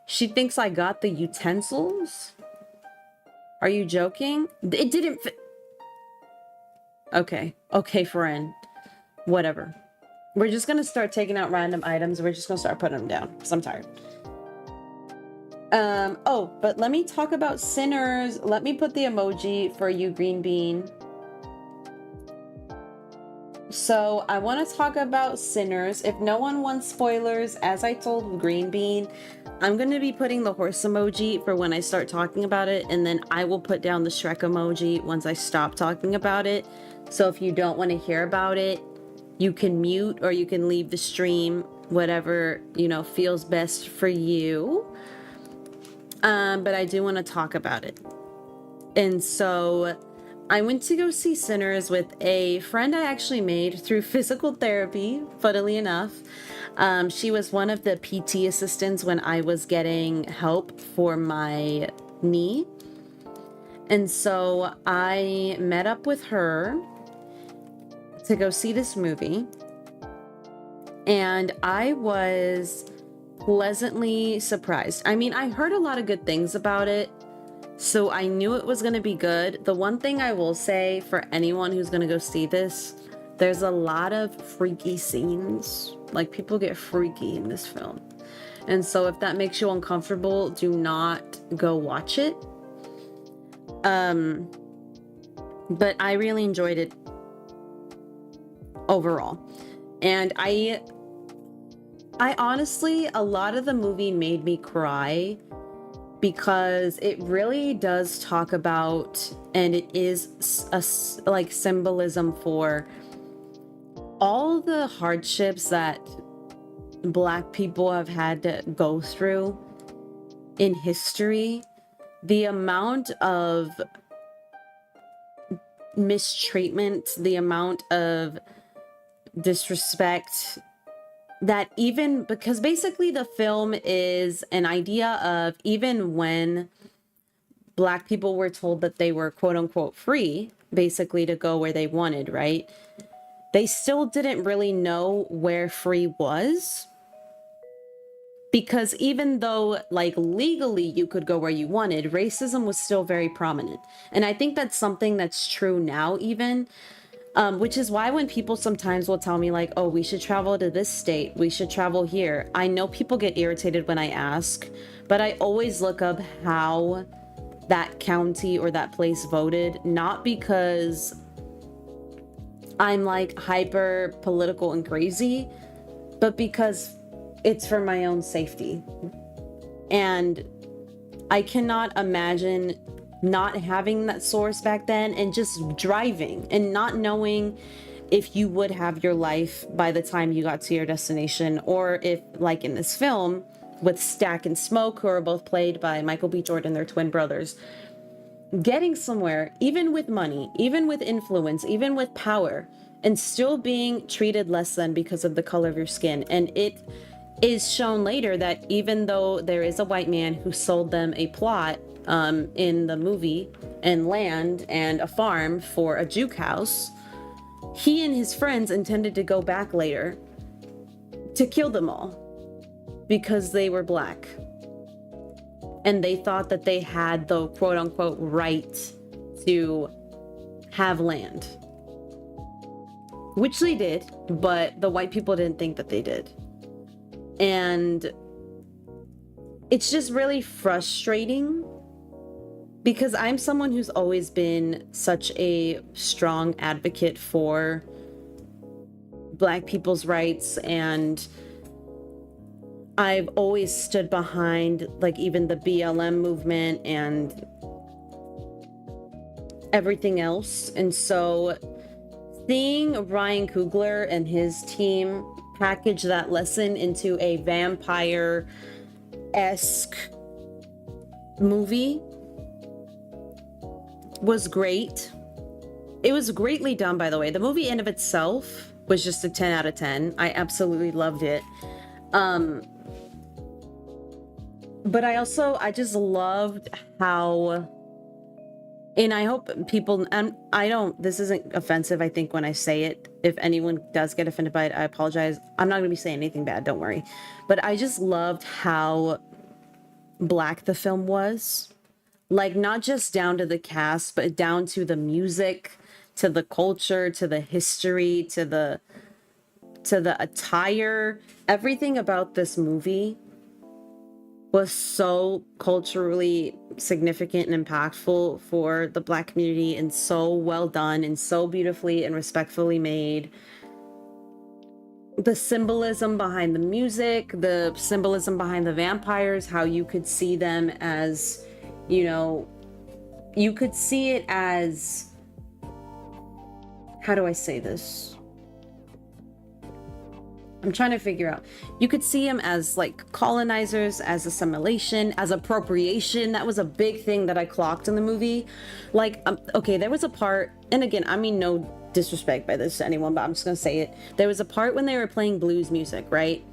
She thinks I got the utensils? Are you joking? It didn't fit. Okay. Okay, friend. Whatever. We're just gonna start taking out random items. We're just gonna start putting them down because I'm tired. Oh, but let me talk about sinners. Let me put the emoji for you, Green Bean. So I want to talk about sinners. If no one wants spoilers, as I told Green Bean, I'm going to be putting the horse emoji for when I start talking about it, and then I will put down the Shrek emoji once I stop talking about it. So if you don't want to hear about it, you can mute or you can leave the stream, whatever, you know, feels best for you. But I do want to talk about it. And so I went to go see Sinners with a friend I actually made through physical therapy, funnily enough. She was one of the PT assistants when I was getting help for my knee. And so I met up with her to go see this movie. And I was pleasantly surprised. I mean, I heard a lot of good things about it, so I knew it was going to be good. The one thing I will say for anyone who's going to go see this, there's a lot of freaky scenes. Like, people get freaky in this film. And so if that makes you uncomfortable, do not go watch it. But I really enjoyed it overall. And I honestly, a lot of the movie made me cry because it really does talk about, and it is like symbolism for all the hardships that Black people have had to go through in history. The amount of mistreatment, the amount of disrespect that even, because basically the film is an idea of even when Black people were told that they were quote unquote free, basically to go where they wanted, right? They still didn't really know where free was. Because even though, like, legally you could go where you wanted, racism was still very prominent. And I think that's something that's true now even. Which is why when people sometimes will tell me like, oh, we should travel to this state, we should travel here. I know people get irritated when I ask, but I always look up how that county or that place voted, not because I'm like hyper political and crazy, but because it's for my own safety. And I cannot imagine not having that source back then and just driving and not knowing if you would have your life by the time you got to your destination, or if, like in this film with Stack and Smoke, who are both played by Michael B. Jordan, their twin brothers, getting somewhere, even with money, even with influence, even with power, and still being treated less than because of the color of your skin. And it is shown later that even though there is a white man who sold them a plot in the movie and land and a farm for a juke house, he and his friends intended to go back later to kill them all because they were Black. And they thought that they had the quote unquote right to have land, which they did, but the white people didn't think that they did. And it's just really frustrating because I'm someone who's always been such a strong advocate for Black people's rights, and I've always stood behind like even the BLM movement and everything else. And so seeing Ryan Coogler and his team package that lesson into a vampire-esque movie was great. It was greatly done, by the way. The movie in of itself was just a 10 out of 10. I absolutely loved it. But I just loved how, and I hope people, and this isn't offensive, I think, when I say it. If anyone does get offended by it, I apologize. I'm not going to be saying anything bad, don't worry. But I just loved how Black the film was. Like, not just down to the cast, but down to the music, to the culture, to the history, to the attire. Everything about this movie was so culturally significant and impactful for the Black community, and so well done and so beautifully and respectfully made. The symbolism behind the music, the symbolism behind the vampires, how you could see them as, you know, you could see it as, how do I say this? I'm trying to figure out. You could see them as like colonizers, as assimilation, as appropriation. That was a big thing that I clocked in the movie. Like, okay, there was a part, and again, I mean no disrespect by this to anyone, but I'm just gonna say it. There was a part when they were playing blues music, right?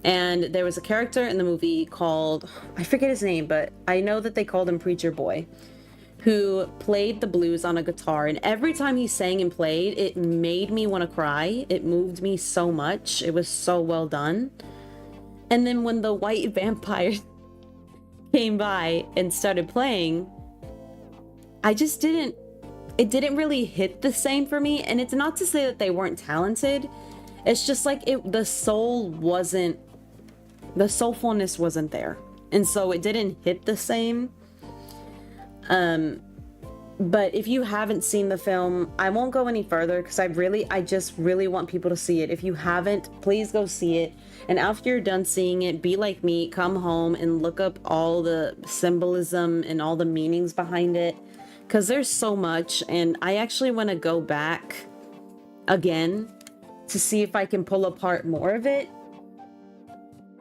And there was a character in the movie called, I forget his name, but I know that they called him Preacher Boy, who played the blues on a guitar, and every time he sang and played, it made me want to cry. It moved me so much. It was so well done. And then when the white vampire came by and started playing, it didn't really hit the same for me. And it's not to say that they weren't talented. It's just like the soulfulness wasn't there. And so it didn't hit the same. But if you haven't seen the film, I won't go any further because I just really want people to see it. If you haven't, please go see it. And after you're done seeing it, be like me, come home and look up all the symbolism and all the meanings behind it, because there's so much. And I actually want to go back again to see if I can pull apart more of it.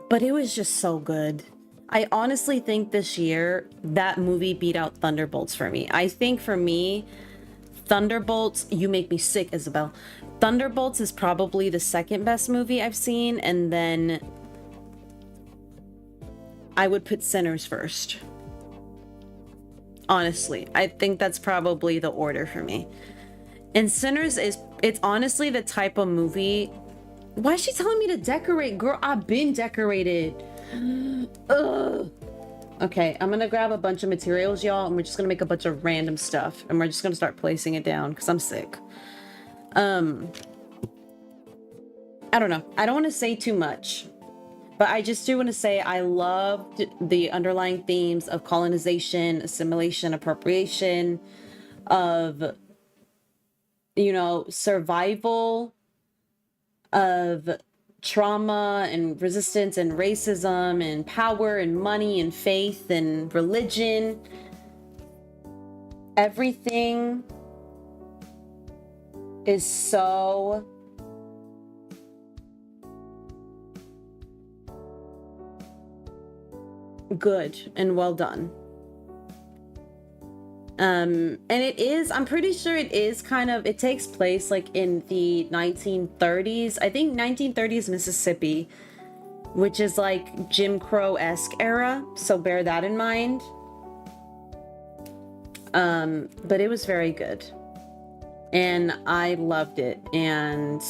But it was just so good. I honestly think this year that movie beat out Thunderbolts for me. I think for me, Thunderbolts, you make me sick, Isabel. Thunderbolts is probably the second best movie I've seen, and then I would put Sinners first. Honestly, I think that's probably the order for me. And Sinners it's honestly the type of movie. Why is she telling me to decorate? Girl, I've been decorated. Ugh. Okay, I'm gonna grab a bunch of materials, y'all, and we're just gonna make a bunch of random stuff, and we're just gonna start placing it down because I'm sick. I don't know. I don't want to say too much, but I just do want to say I loved the underlying themes of colonization, assimilation, appropriation, of, you know, survival, of trauma and resistance and racism and power and money and faith and religion. Everything is so good and well done. And it is, I'm pretty sure it is kind of, it takes place like in the 1930s. I think 1930s Mississippi, which is like Jim Crow-esque era. So bear that in mind. But it was very good. And I loved it. And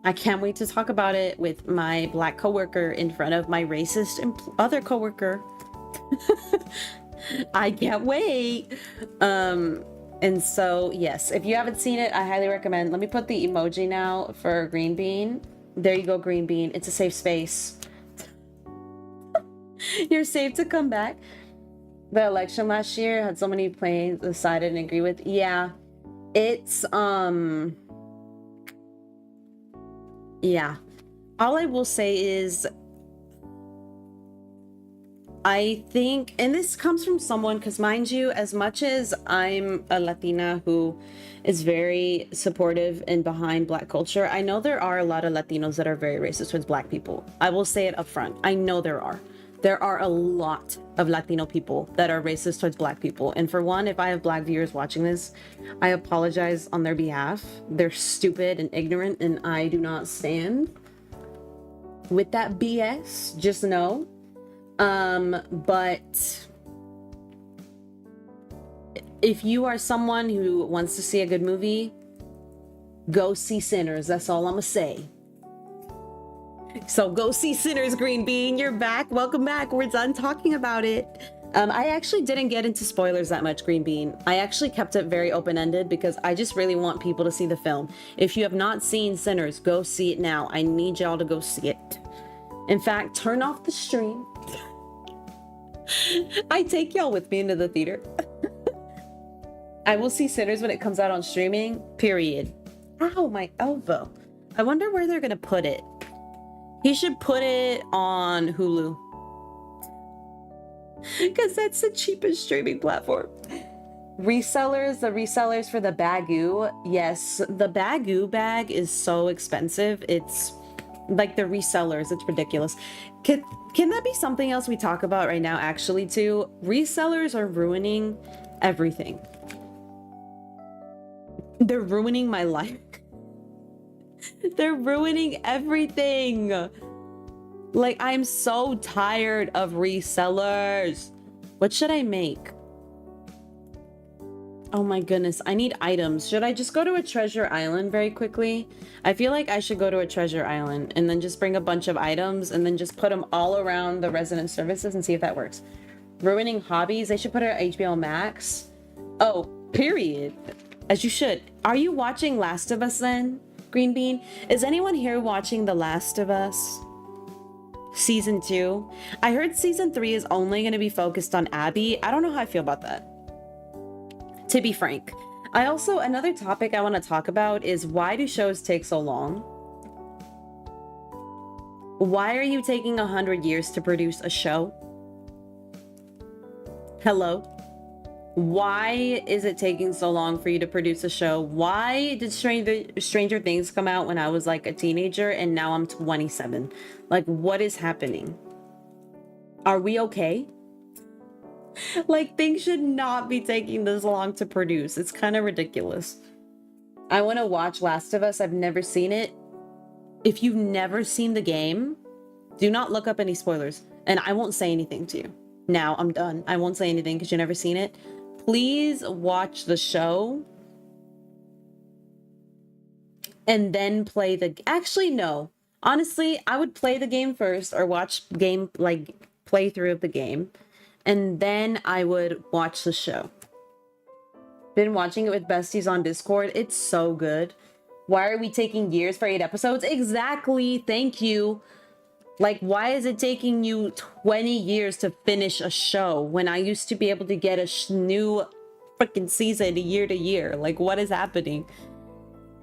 I can't wait to talk about it with my Black coworker in front of my racist other coworker. I can't wait. And so, yes, if you haven't seen it, I highly recommend. Let me put the emoji now for Green Bean. There you go, Green Bean. It's a safe space. You're safe to come back. The election last year had so many points the side I didn't agree with. Yeah, it's, yeah. All I will say is, I think, and this comes from someone, because mind you, as much as I'm a Latina who is very supportive and behind Black culture, I know there are a lot of Latinos that are very racist towards Black people. I will say it up front. I know there are. There are a lot of Latino people that are racist towards Black people. And for one, if I have Black viewers watching this, I apologize on their behalf. They're stupid and ignorant, and I do not stand with that BS. Just know. But if you are someone who wants to see a good movie, go see Sinners. That's all I'm gonna say. So go see Sinners, Green Bean. You're back. Welcome back. We're done talking about it. I actually didn't get into spoilers that much, Green Bean. I actually kept it very open-ended because I just really want people to see the film. If you have not seen Sinners, go see it now. I need y'all to go see it. In fact, turn off the stream. I take y'all with me into the theater. I will see Sinners when it comes out on streaming, period. Ow, my elbow. I wonder where they're gonna put it. He should put it on Hulu. Because that's the cheapest streaming platform. Resellers, the resellers for the Bagoo. Yes, the Bagoo bag is so expensive. It's like the resellers, it's ridiculous. Can that be something else we talk about right now, actually, too? Resellers are ruining everything. They're ruining my life. They're ruining everything. Like, I'm so tired of resellers. What should I make? Oh my goodness, I need items. Should I just go to a treasure island very quickly? I feel like I should go to a treasure island and then just bring a bunch of items and then just put them all around the resident services and see if that works. Ruining hobbies, they should put it at HBO Max. Oh, period. As you should. Are you watching Last of Us then, Green Bean? Is anyone here watching The Last of Us? Season 2? I heard season 3 is only going to be focused on Abby. I don't know how I feel about that, to be frank. I also, another topic I want to talk about is, why do shows take so long? Why are you taking 100 years to produce a show? Hello? Why is it taking so long for you to produce a show? Why did Stranger Things come out when I was like a teenager and now I'm 27? Like, what is happening? Are we okay? Like, things should not be taking this long to produce. It's kind of ridiculous. I want to watch Last of Us. I've never seen it. If you've never seen the game, do not look up any spoilers. And I won't say anything to you. Now, I'm done. I won't say anything because you've never seen it. Please watch the show. And then play the... Actually, no. Honestly, I would play the game first or watch game, like, playthrough of the game. And then I would watch the show. Been watching it with besties on Discord. It's so good. Why are we taking years for 8 episodes? Exactly. Thank you. Like, why is it taking you 20 years to finish a show when I used to be able to get a new freaking season year to year? Like, what is happening?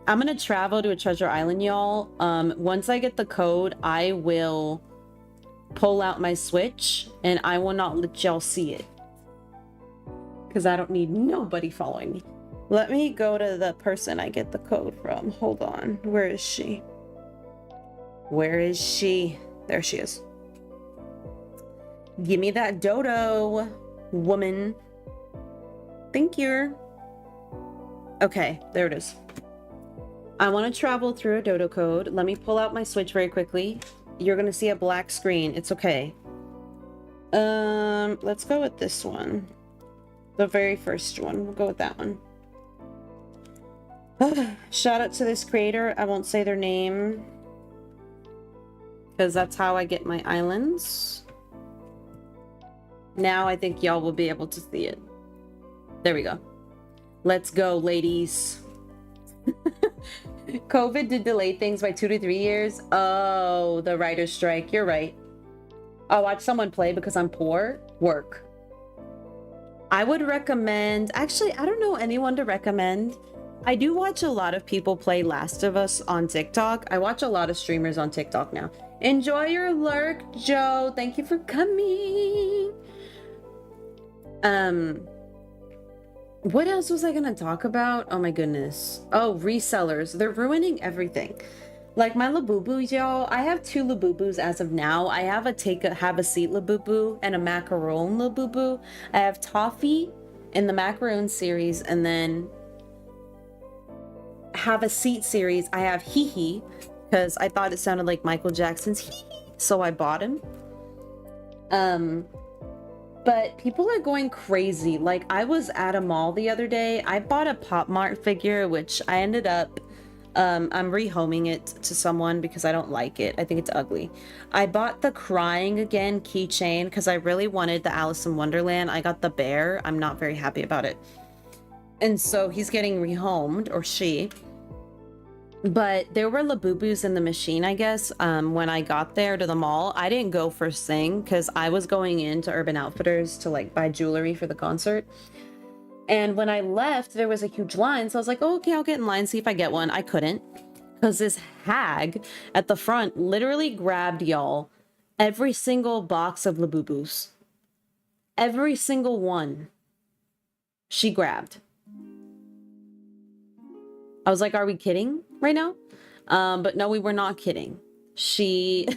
I'm gonna travel to a treasure island, y'all. Once I get the code, I will pull out my Switch and I will not let y'all see it. Because I don't need nobody following me. Let me go to the person I get the code from. Hold on. Where is she? Where is she? There she is. Give me that dodo, woman. Thank you. Okay, there it is. I want to travel through a dodo code. Let me pull out my Switch very quickly. You're gonna see a black screen. It's okay. Let's go with this one. The very first one. We'll go with that one. Shout out to this creator. I won't say their name, because that's how I get my islands. Now I think y'all will be able to see it. There we go. Let's go, ladies. COVID did delay things by 2 to 3 years. Oh, the writer's strike. You're right. I'll watch someone play because I'm poor. Work. I would recommend... Actually, I don't know anyone to recommend. I do watch a lot of people play Last of Us on TikTok. I watch a lot of streamers on TikTok now. Enjoy your lurk, Joe. Thank you for coming. What else was I gonna talk about? Oh my goodness. Oh, resellers. They're ruining everything. Like my Labubu, y'all. I have 2 Labubus as of now. I have a have a seat Labubu and a macaron Labubu. I have Toffee in the macaron series, and then have a seat series. I have Hee because I thought it sounded like Michael Jackson's Hee, so I bought him. But people are going crazy. Like, I was at a mall the other day. I bought a Pop Mart figure, which I ended up, I'm rehoming it to someone because I don't like it. I think it's ugly. I bought the Crying Again keychain because I really wanted the Alice in Wonderland. I got the bear. I'm not very happy about it. And so he's getting rehomed, or she. But there were Labubus in the machine, I guess, when I got there to the mall. I didn't go first thing because I was going into Urban Outfitters to like buy jewelry for the concert. And when I left, there was a huge line. So I was like, oh, okay, I'll get in line, see if I get one. I couldn't because this hag at the front literally grabbed, y'all, every single box of Labubus. Every single one she grabbed. I was like, are we kidding right now? But no, we were not kidding. She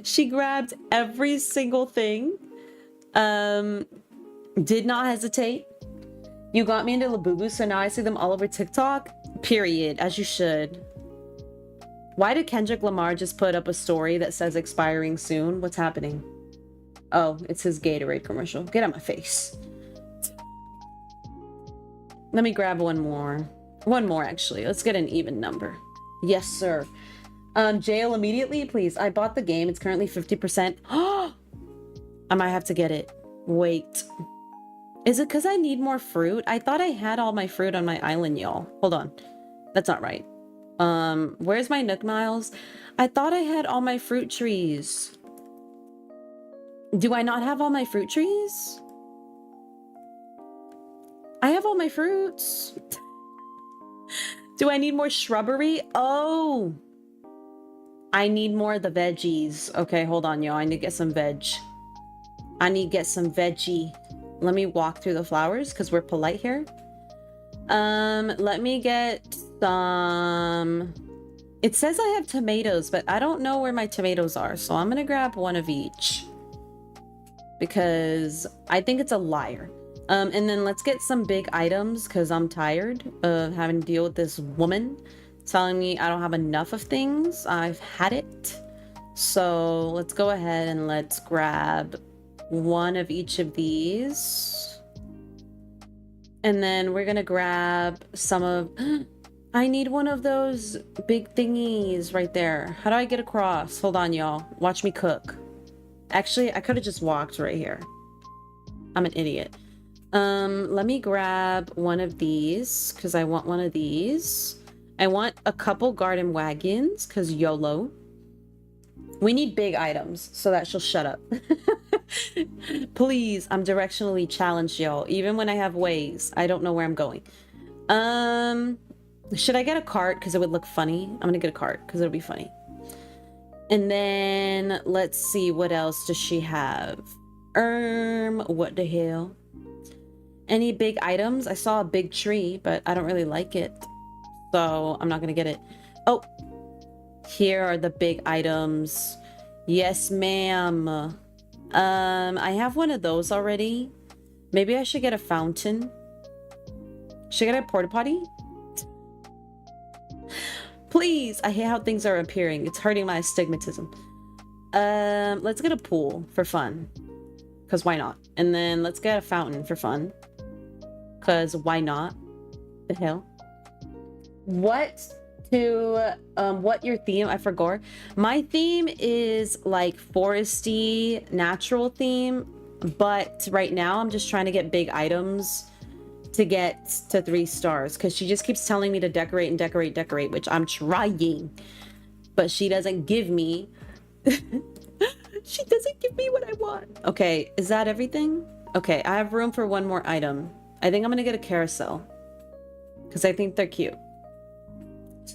she grabbed every single thing. Did not hesitate. You got me into Labubu, so now I see them all over TikTok. Period, as you should. Why did Kendrick Lamar just put up a story that says expiring soon? What's happening? Oh, it's his Gatorade commercial. Get out my face. Let me grab one more. One more, actually. Let's get an even number. Yes, sir. Jail immediately, please. I bought the game. It's currently 50%. Oh, I might have to get it. Wait. Is it because I need more fruit? I thought I had all my fruit on my island, y'all. Hold on. That's not right. Where's my Nook Miles? I thought I had all my fruit trees. Do I not have all my fruit trees? I have all my fruits. Do I need more shrubbery? Oh, I need more of the veggies. Okay, hold on, y'all. I need to get some veg. I need to get some veggie. Let me walk through the flowers because we're polite here. Let me get some. It says I have tomatoes, but I don't know where my tomatoes are. So I'm gonna grab one of each because I think it's a liar. And then let's get some big items because I'm tired of having to deal with this woman telling me I don't have enough of things. I've had it. So let's go ahead and let's grab one of each of these. And then we're gonna grab some of... I need one of those big thingies right there. How do I get across? Hold on, y'all. Watch me cook. Actually, I could have just walked right here. I'm an idiot. Let me grab one of these because I want one of these. I want a couple garden wagons because YOLO. We need big items so that she'll shut up. Please, I'm directionally challenged, y'all. Even when I have ways, I don't know where I'm going. Should I get a cart because it would look funny? I'm gonna get a cart because it'll be funny. And then let's see, what else does she have? What the hell? Any big items? I saw a big tree, but I don't really like it. So I'm not gonna get it. Oh, here are the big items. Yes, ma'am. I have one of those already. Maybe I should get a fountain. Should I get a porta potty? Please, I hate how things are appearing. It's hurting my astigmatism. Let's get a pool for fun. Because why not? And then let's get a fountain for fun. Because why not? The hell? What your theme? I forgot. My theme is like foresty, natural theme. But right now I'm just trying to get big items to get to 3 stars because she just keeps telling me to decorate and decorate, decorate, which I'm trying, but she doesn't give me she doesn't give me what I want. Okay, is that everything? Okay, I have room for one more item. I think I'm gonna get a carousel because I think they're cute.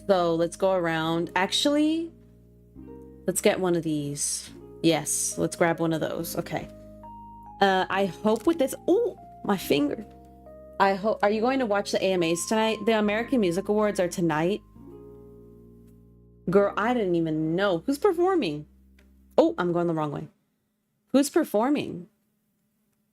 So let's go around. Actually, let's get one of these. Yes, let's grab one of those. Okay. I hope with this, oh, my finger. I hope, are you going to watch the AMAs tonight? The American Music Awards are tonight. Girl, I didn't even know. Who's performing? Oh, I'm going the wrong way. Who's performing?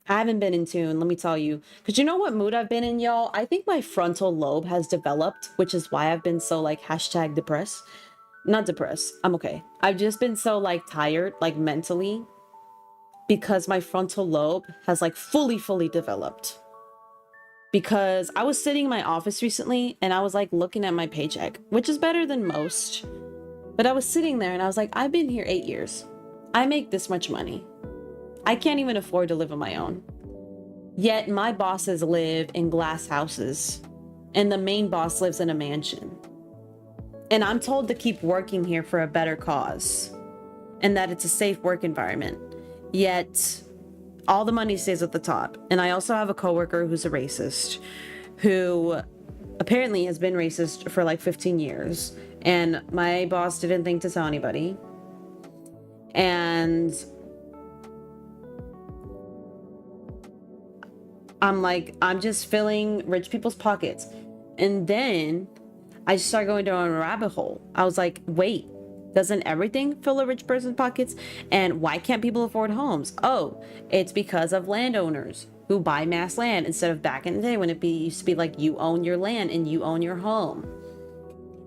I haven't been in tune, let me tell you. Because you know what mood I've been in, y'all? I think my frontal lobe has developed, which is why I've been so like hashtag depressed. Not depressed, I'm okay. I've just been so like tired, like mentally. because my frontal lobe has like fully developed. Because I was sitting in my office recently and I was like looking at my paycheck, which is better than most. But I was sitting there and I was like, I've been here 8 years. I make this much money. I can't even afford to live on my own. Yet my bosses live in glass houses and the main boss lives in a mansion. And I'm told to keep working here for a better cause and that it's a safe work environment. Yet all the money stays at the top. And I also have a coworker who's a racist who apparently has been racist for like 15 years. And my boss didn't think to tell anybody. And I'm like, I'm just filling rich people's pockets. And then I just started going down a rabbit hole. I was like, wait, doesn't everything fill a rich person's pockets? And why can't people afford homes? Oh, it's because of landowners who buy mass land instead of back in the day when it used to be like you own your land and you own your home.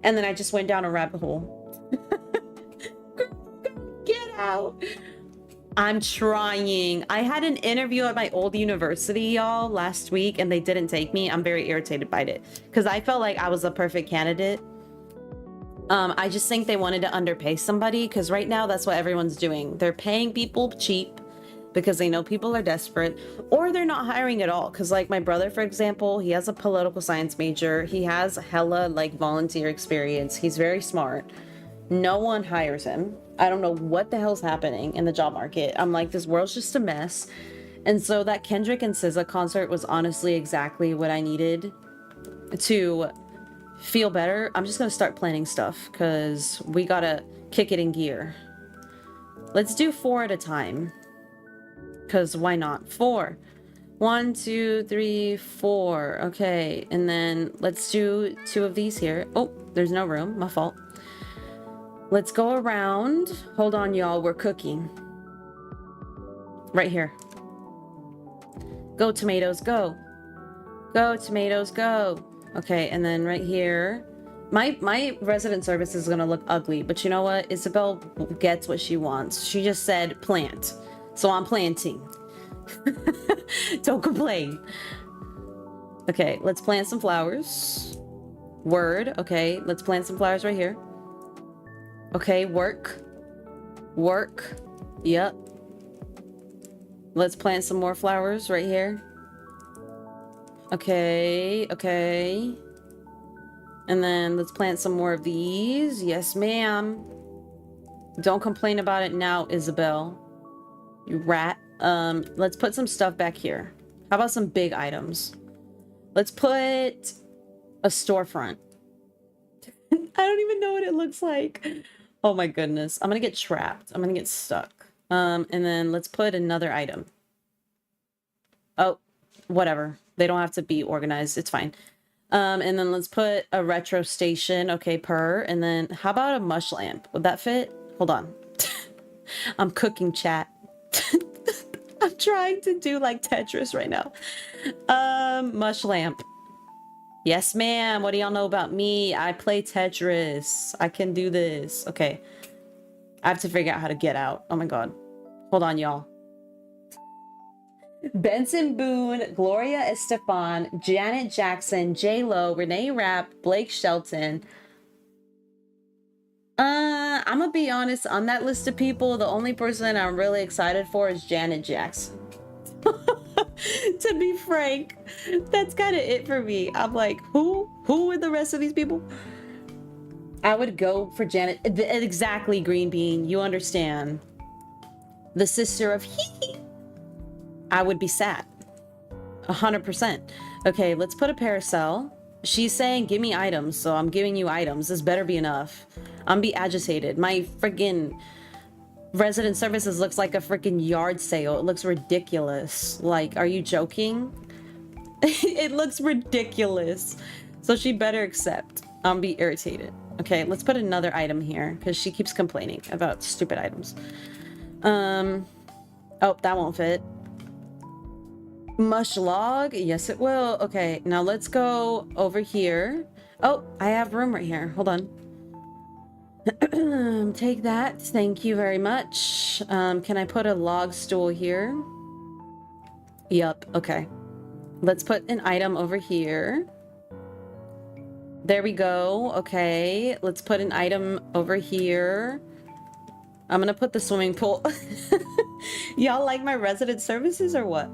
And then I just went down a rabbit hole. Get out. I'm trying. I had an interview at my old university, y'all, last week, and they didn't take me. I'm very irritated by it because I felt like I was a perfect candidate. I just think they wanted to underpay somebody because right now that's what everyone's doing. They're paying people cheap because they know people are desperate, or they're not hiring at all. Because like my brother, for example, he has a political science major. He has hella like volunteer experience. He's very smart. No one hires him. I don't know what the hell's happening in the job market. I'm like, this world's just a mess. And so that Kendrick and SZA concert was honestly exactly what I needed to feel better. I'm just gonna start planning stuff because we gotta kick it in gear. Let's do 4 at a time. Because why not? 4. 1, 2, 3, 4. Okay, and then let's do 2 of these here. Oh, there's no room. My fault. Let's go around. Hold on, y'all. We're cooking. Right here. Go, tomatoes, go. Go, tomatoes, go. Okay, and then right here. My resident service is gonna look ugly, but you know what? Isabel gets what she wants. She just said plant. So I'm planting. Don't complain. Okay, let's plant some flowers. Word. Okay, let's plant some flowers right here. Okay, work. Work. Yep. Let's plant some more flowers right here. Okay, okay. And then let's plant some more of these. Yes, ma'am. Don't complain about it now, Isabel. You rat. Let's put some stuff back here. How about some big items? Let's put a storefront. I don't even know what it looks like. Oh my goodness. I'm gonna get trapped. I'm gonna get stuck. And then let's put another item. Oh, whatever. They don't have to be organized. It's fine. And then let's put a retro station. Okay, and then how about a mush lamp? Would that fit? Hold on. I'm cooking, chat. I'm trying to do like Tetris right now. Mush lamp. Yes, ma'am. What do y'all know about me? I play Tetris. I can do this. Okay. I have to figure out how to get out. Oh my god. Hold on, y'all. Benson Boone, Gloria Estefan, Janet Jackson, J-Lo, Renee Rapp, Blake Shelton. I'm gonna be honest, on that list of people, the only person I'm really excited for is Janet Jackson. To be frank, that's kind of it for me. I'm like, who are the rest of these people? I would go for Janet. Exactly, Green Bean, you understand. The sister of Hee. I would be sad. 100%. Okay, let's put a parasol. She's saying, give me items, so I'm giving you items. This better be enough. I'm be agitated. My freaking resident services looks like a freaking yard sale. It looks ridiculous. Like, are you joking? It looks ridiculous. So she better accept. I'm be irritated. Okay, let's put another item here because she keeps complaining about stupid items. Oh, that won't fit. Mush log? Yes, it will. Okay, now let's go over here. Oh, I have room right here. Hold on. Take that. Thank you very much. Can I put a log stool here? Yup. Okay. Let's put an item over here. There we go. Okay. Let's put an item over here. I'm gonna put the swimming pool. Y'all like my resident services or what?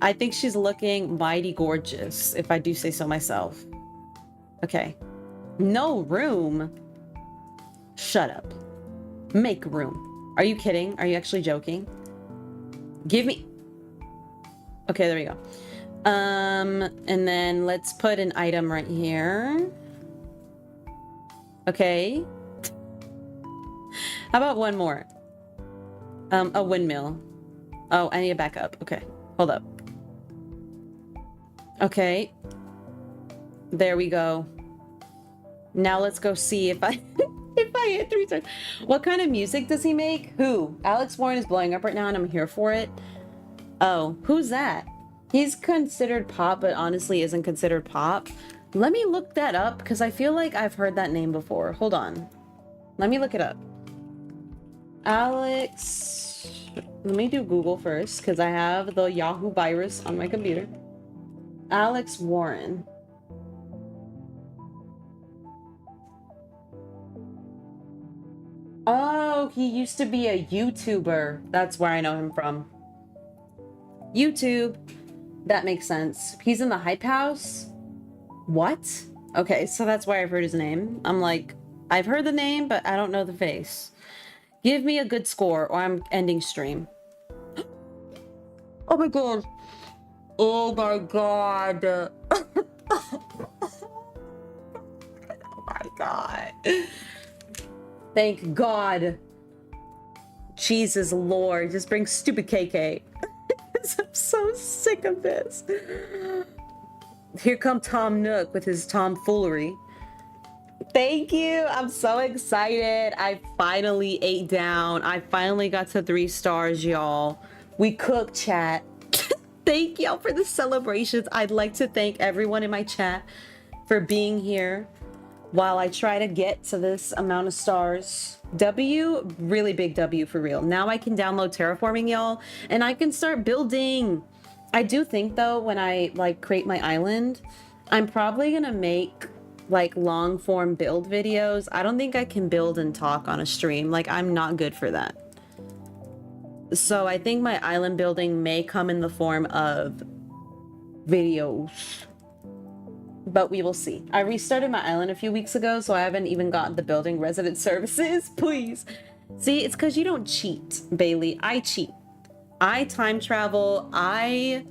I think she's looking mighty gorgeous, if I do say so myself. Okay. No room. Shut up. Make room. Are you kidding? Are you actually joking? Give me... Okay, there we go. And then let's put an item right here. Okay. How about one more? A windmill. Oh, I need to back up. Okay, hold up. Okay. There we go. Now let's go see if I if I hit 3 times. What kind of music does he make? Who? Alex Warren is blowing up right now and I'm here for it. Oh, who's that? He's considered pop, but honestly isn't considered pop. Let me look that up because I feel like I've heard that name before. Hold on. Let me look it up. Alex... Let me do Google first because I have the Yahoo virus on my computer. Alex Warren. Oh, he used to be a YouTuber. That's where I know him from. YouTube. That makes sense. He's in the Hype House? What? Okay, so that's why I've heard his name. I'm like, I've heard the name, but I don't know the face. Give me a good score or I'm ending stream. Oh my god. Oh my god. Oh my god. Thank God. Jesus Lord. Just bring stupid KK. I'm so sick of this. Here come Tom Nook with his tomfoolery. Thank you. I'm so excited. I finally ate down. I finally got to 3 stars, y'all. We cooked, chat. Thank y'all for the celebrations. I'd like to thank everyone in my chat for being here while I try to get to this amount of stars. W, really big W for real. Now I can download terraforming, y'all, and I can start building. I do think though, when I like create my island, I'm probably gonna make like long form build videos. I don't think I can build and talk on a stream. Like I'm not good for that. So I think my island building may come in the form of videos, but we will see. I restarted my island a few weeks ago, so I haven't even gotten the building resident services. Please. See, it's because you don't cheat, Bailey. I cheat. I time travel. I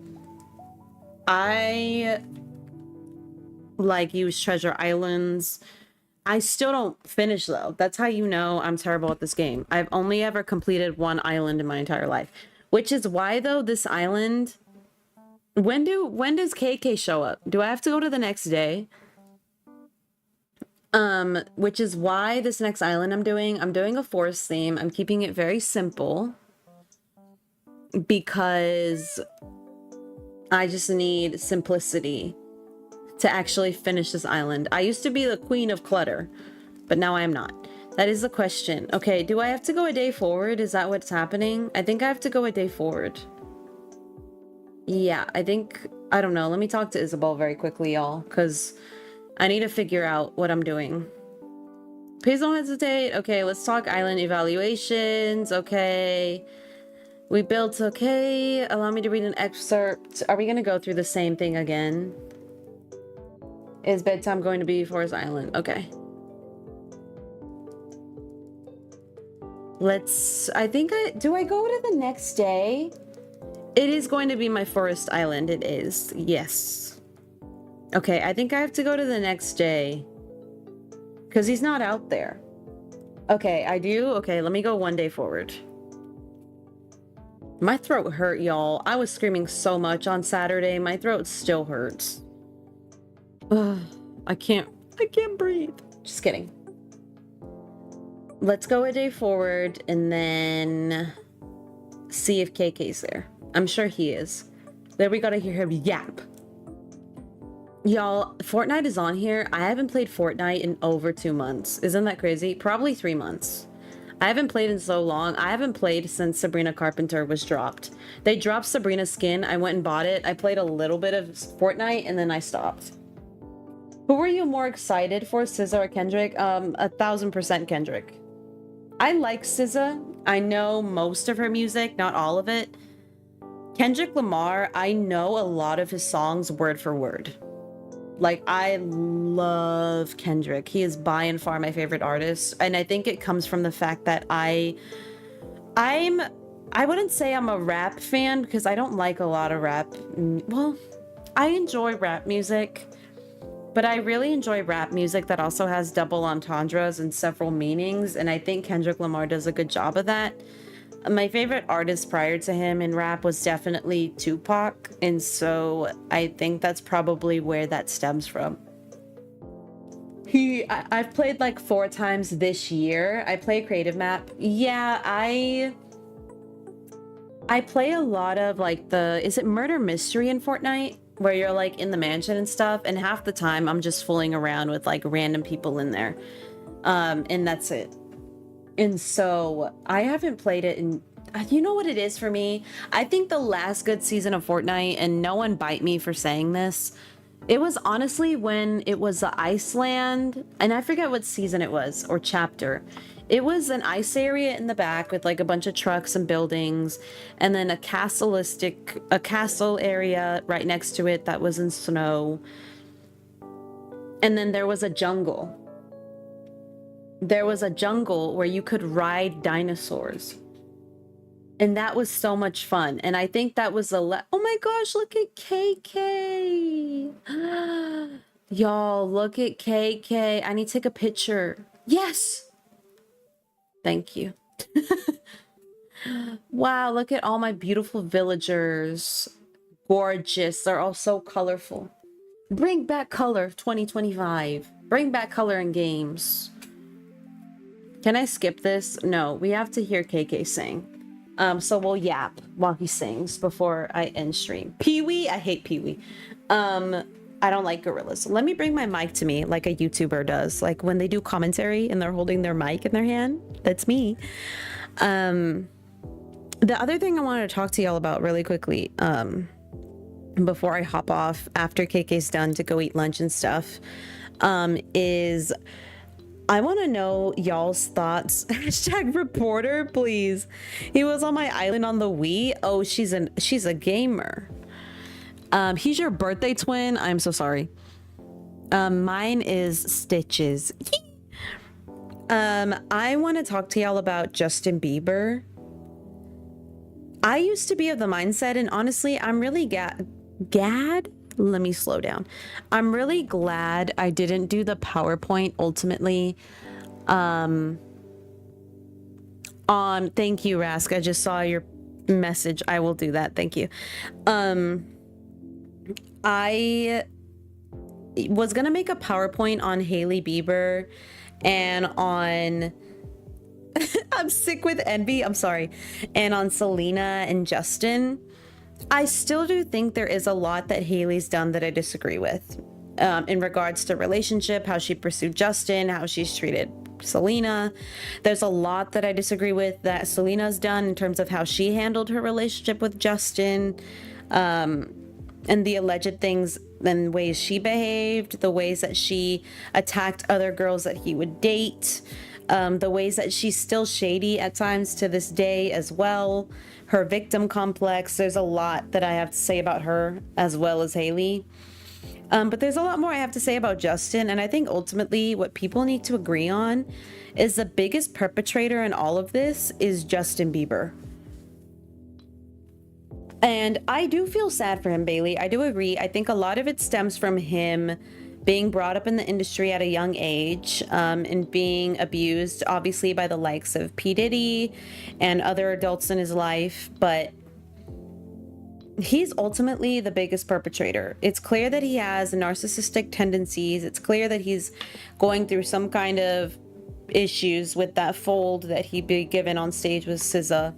like use treasure islands. I still don't finish though. That's how you know I'm terrible at this game. I've only ever completed 1 island in my entire life, which is why though this island, when does KK show up? Do I have to go to the next day? Which is why this next island I'm doing a forest theme. I'm keeping it very simple because I just need simplicity to actually finish this island. I used to be the queen of clutter, but now I am not. That is the question. Okay, do I have to go a day forward? Is that what's happening? I think I have to go a day forward. Yeah, I think, I don't know. Let me talk to Isabel very quickly, y'all, because I need to figure out what I'm doing. Please don't hesitate. Okay, let's talk island evaluations. Okay. We built, okay. Allow me to read an excerpt. Are we going to go through the same thing again? Is bedtime going to be Forest Island? Okay. Let's, I think do I go to the next day? It is going to be my Forest Island. It is. Yes. Okay, I think I have to go to the next day. Because he's not out there. Okay, I do. Okay, let me go 1 day forward. My throat hurt, y'all. I was screaming so much on Saturday. My throat still hurts. Ugh, I can't breathe. Just kidding. Let's go a day forward and then see if KK's there. I'm sure he is. Then we gotta hear him yap. Y'all, Fortnite is on here. I haven't played Fortnite in over 2 months. Isn't that crazy? Probably 3 months. I haven't played in so long. I haven't played since Sabrina Carpenter was dropped. They dropped Sabrina's skin. I went and bought it. I played a little bit of Fortnite and then I stopped. Who were you more excited for, SZA or Kendrick? 1000% Kendrick. I like SZA. I know most of her music, not all of it. Kendrick Lamar, I know a lot of his songs word for word. Like, I love Kendrick. He is by and far my favorite artist. And I think it comes from the fact that I wouldn't say I'm a rap fan because I don't like a lot of rap. Well, I enjoy rap music, but I really enjoy rap music that also has double entendres and several meanings. And I think Kendrick Lamar does a good job of that. My favorite artist prior to him in rap was definitely Tupac, and so I think that's probably where that stems from. I've played like 4 times this year. I play creative map. Yeah, I play a lot of like is it murder mystery in Fortnite? Where you're like in the mansion and stuff, and half the time I'm just fooling around with like random people in there. And that's it. And so I haven't played it in, you know what it is for me? I think the last good season of Fortnite, and no one bite me for saying this, it was honestly when it was the Iceland, and I forget what season it was or chapter. It was an ice area in the back with like a bunch of trucks and buildings, and then a castle area right next to it that was in snow. And then there was a jungle. There was a jungle where you could ride dinosaurs. And that was so much fun. And I think that was oh my gosh, look at KK. Y'all, look at KK. I need to take a picture. Yes. Thank you. Wow, look at all my beautiful villagers. Gorgeous. They're all so colorful. Bring back color 2025. Bring back color in games. Can I skip this? No, we have to hear KK sing. So we'll yap while he sings before I end stream. Pee-wee? I hate Pee-wee. I don't like gorillas. Let me bring my mic to me like a YouTuber does. Like when they do commentary and they're holding their mic in their hand. That's me. The other thing I wanted to talk to y'all about really quickly, before I hop off after KK's done to go eat lunch and stuff, is I want to know y'all's thoughts. Hashtag reporter, please. He was on my island on the Wii. Oh, she's a gamer. He's your birthday twin. I'm so sorry. Mine is Stitches. I want to talk to y'all about Justin Bieber. I used to be of the mindset, and honestly, I'm really gad. Let me slow down. I'm really glad I didn't do the PowerPoint ultimately. Thank you, Rask. I just saw your message. I will do that. Thank you. I was gonna make a PowerPoint on Hailey Bieber and on I'm sick with envy. I'm sorry. And on Selena and Justin. I still do think there is a lot that Hailey's done that I disagree with, in regards to relationship, how she pursued Justin, how she's treated Selena. There's a lot that I disagree with that Selena's done in terms of how she handled her relationship with Justin, and the alleged things and ways she behaved, the ways that she attacked other girls that he would date, the ways that she's still shady at times to this day as well. Her victim complex. There's a lot that I have to say about her as well as Hailey. But there's a lot more I have to say about Justin. And I think ultimately what people need to agree on is the biggest perpetrator in all of this is Justin Bieber. And I do feel sad for him, Bailey. I do agree. I think a lot of it stems from him being brought up in the industry at a young age, and being abused, obviously, by the likes of P. Diddy and other adults in his life. But he's ultimately the biggest perpetrator. It's clear that he has narcissistic tendencies. It's clear that he's going through some kind of issues with that fold that he be given on stage with SZA.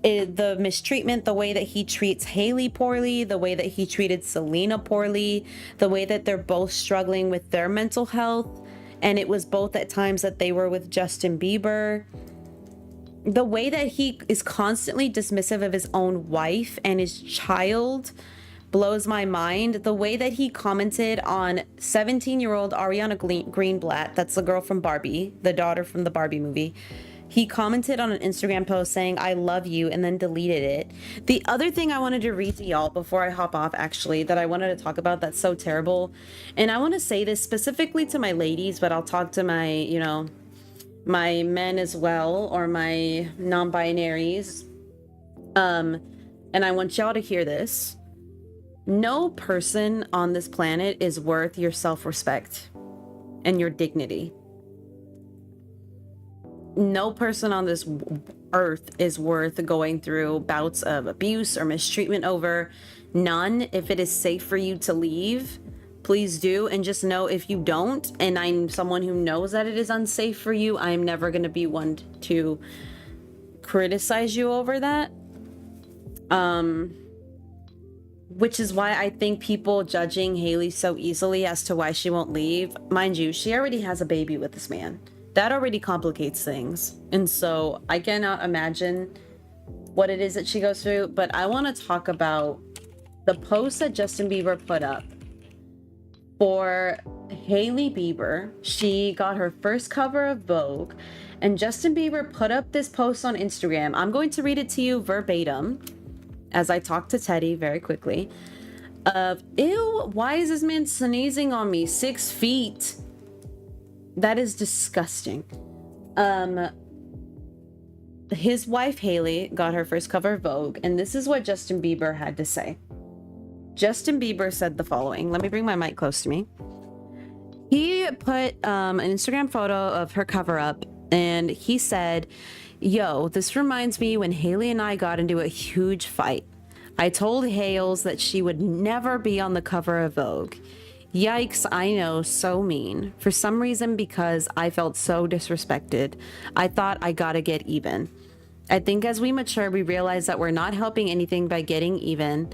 the mistreatment, the way that he treats 𝐜𝐤𝐬𝐬 poorly, the way that he treated Selena poorly, the way that they're both struggling with their mental health. And it was both at times that they were with Justin Bieber. The way that he is constantly dismissive of his own wife and his child blows my mind. The way that he commented on 17-year-old Ariana Greenblatt, that's the girl from Barbie, the daughter from the Barbie movie. He commented on an Instagram post saying, "I love you," and then deleted it. The other thing I wanted to read to y'all before I hop off, actually, that I wanted to talk about that's so terrible. And I want to say this specifically to my ladies, but I'll talk to my, you know, my men as well, or my non-binaries. And I want y'all to hear this. No person on this planet is worth your self-respect and your dignity. No person on this earth is worth going through bouts of abuse or mistreatment over. None. If it is safe for you to leave, please do. And just know, if you don't, and I'm someone who knows that it is unsafe for you, I'm never going to be one to criticize you over that. Which is why I think people judging 𝐜𝐤𝐬𝐬 so easily as to why she won't leave. Mind you, she already has a baby with this man. That already complicates things. And so I cannot imagine what it is that she goes through. But I want to talk about the post that Justin Bieber put up for Hailey Bieber. She got her first cover of Vogue, and Justin Bieber put up this post on Instagram. I'm going to read it to you verbatim as I talk to Teddy very quickly. Ew, why is this man sneezing on me? 6 feet. That is disgusting. His wife Hailey got her first cover of Vogue, and this is what Justin Bieber had to say. Justin Bieber said the following. Let me bring my mic close to me. He put an Instagram photo of her cover up, and he said, "Yo, this reminds me when Hailey and I got into a huge fight. I told Hales that she would never be on the cover of Vogue. Yikes, I know, so mean. For some reason, because I felt so disrespected, I thought I gotta get even. I think as we mature, we realize that we're not helping anything by getting even.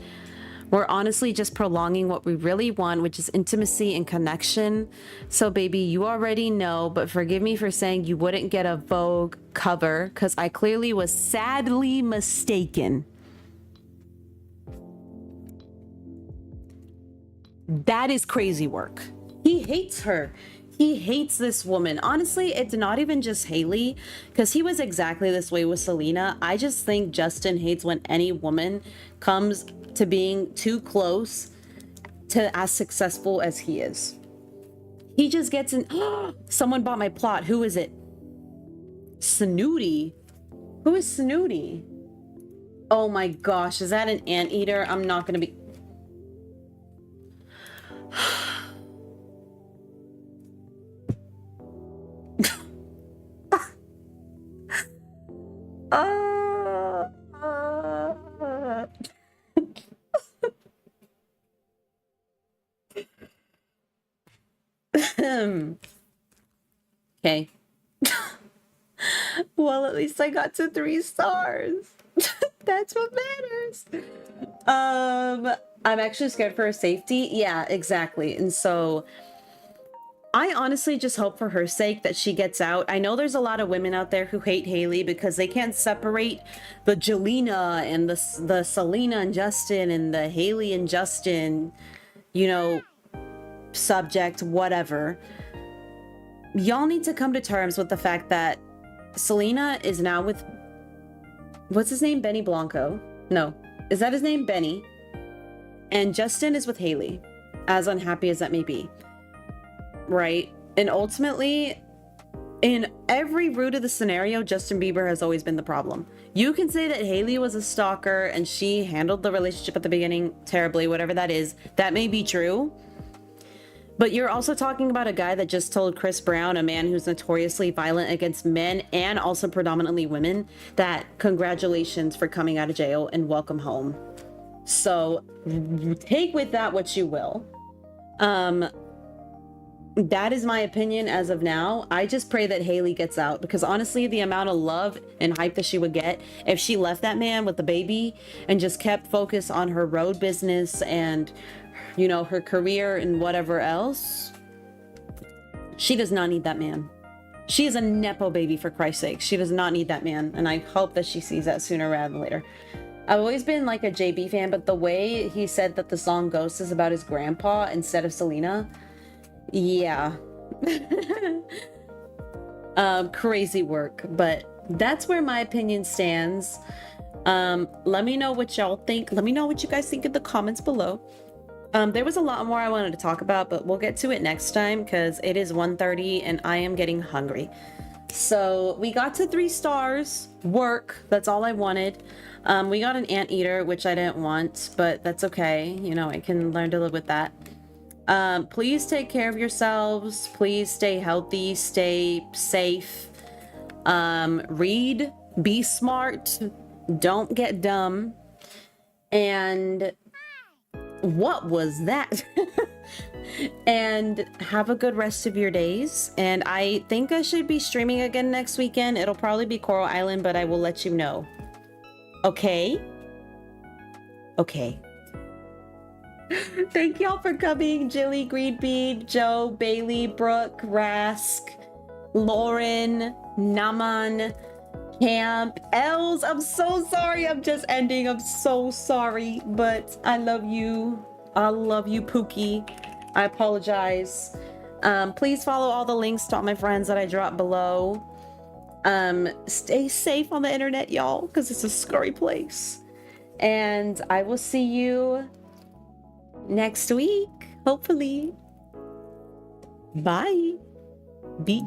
We're honestly just prolonging what we really want, which is intimacy and connection. So baby, you already know, but forgive me for saying you wouldn't get a Vogue cover, because I clearly was sadly mistaken." That is crazy work. He hates her. He hates this woman. Honestly, it's not even just Hailey, because he was exactly this way with Selena. I just think Justin hates when any woman comes to being too close to as successful as he is. He just gets in. Someone bought my plot. Who is it? Snooty? Who is Snooty? Oh my gosh, is that an anteater? I'm not gonna be... Okay. Well, at least I got to 3 stars. That's what matters. I'm actually scared for her safety. Yeah, exactly. And so I honestly just hope for her sake that she gets out. I know there's a lot of women out there who hate Hailey because they can't separate the Jelena and the Selena and Justin and the Hailey and Justin, you know, subject, whatever. Y'all need to come to terms with the fact that Selena is now with, what's his name? Benny Blanco. No, is that his name? Benny. And Justin is with Hailey, as unhappy as that may be. Right? And ultimately, in every root of the scenario, Justin Bieber has always been the problem. You can say that Hailey was a stalker and she handled the relationship at the beginning terribly, whatever that is. That may be true. But you're also talking about a guy that just told Chris Brown, a man who's notoriously violent against men and also predominantly women, that congratulations for coming out of jail and welcome home. So take with that what you will. That is my opinion as of now. I just pray that Haley gets out, because honestly, the amount of love and hype that she would get if she left that man with the baby and just kept focused on her road business and, you know, her career and whatever else. She does not need that man. She is a Nepo baby, for Christ's sake. She does not need that man. And I hope that she sees that sooner rather than later. I've always been like a JB fan, but the way he said that the song Ghost is about his grandpa instead of Selena, yeah. Crazy work, but that's where my opinion stands. Let me know what y'all think. Let me know what you guys think in the comments below. There was a lot more I wanted to talk about, but we'll get to it next time because it is 1:30 and I am getting hungry. So we got to 3 stars. Work, that's all I wanted. We got an anteater, which I didn't want, but that's okay. You know, I can learn to live with that. Please take care of yourselves. Please stay healthy, stay safe. Read, be smart, don't get dumb. And what was that? And have a good rest of your days. And I think I should be streaming again next weekend. It'll probably be Coral Island, but I will let you know. Okay? Okay. Thank y'all for coming. Jilly, Greenbead, Joe, Bailey, Brooke, Rask, Lauren, Naman, Camp, Els. I'm so sorry. I'm just ending. I'm so sorry, but I love you. I love you, Pookie. I apologize. Please follow all the links to all my friends that I dropped below. Stay safe on the internet, y'all, because it's a scary place. And I will see you next week, hopefully. Bye. Be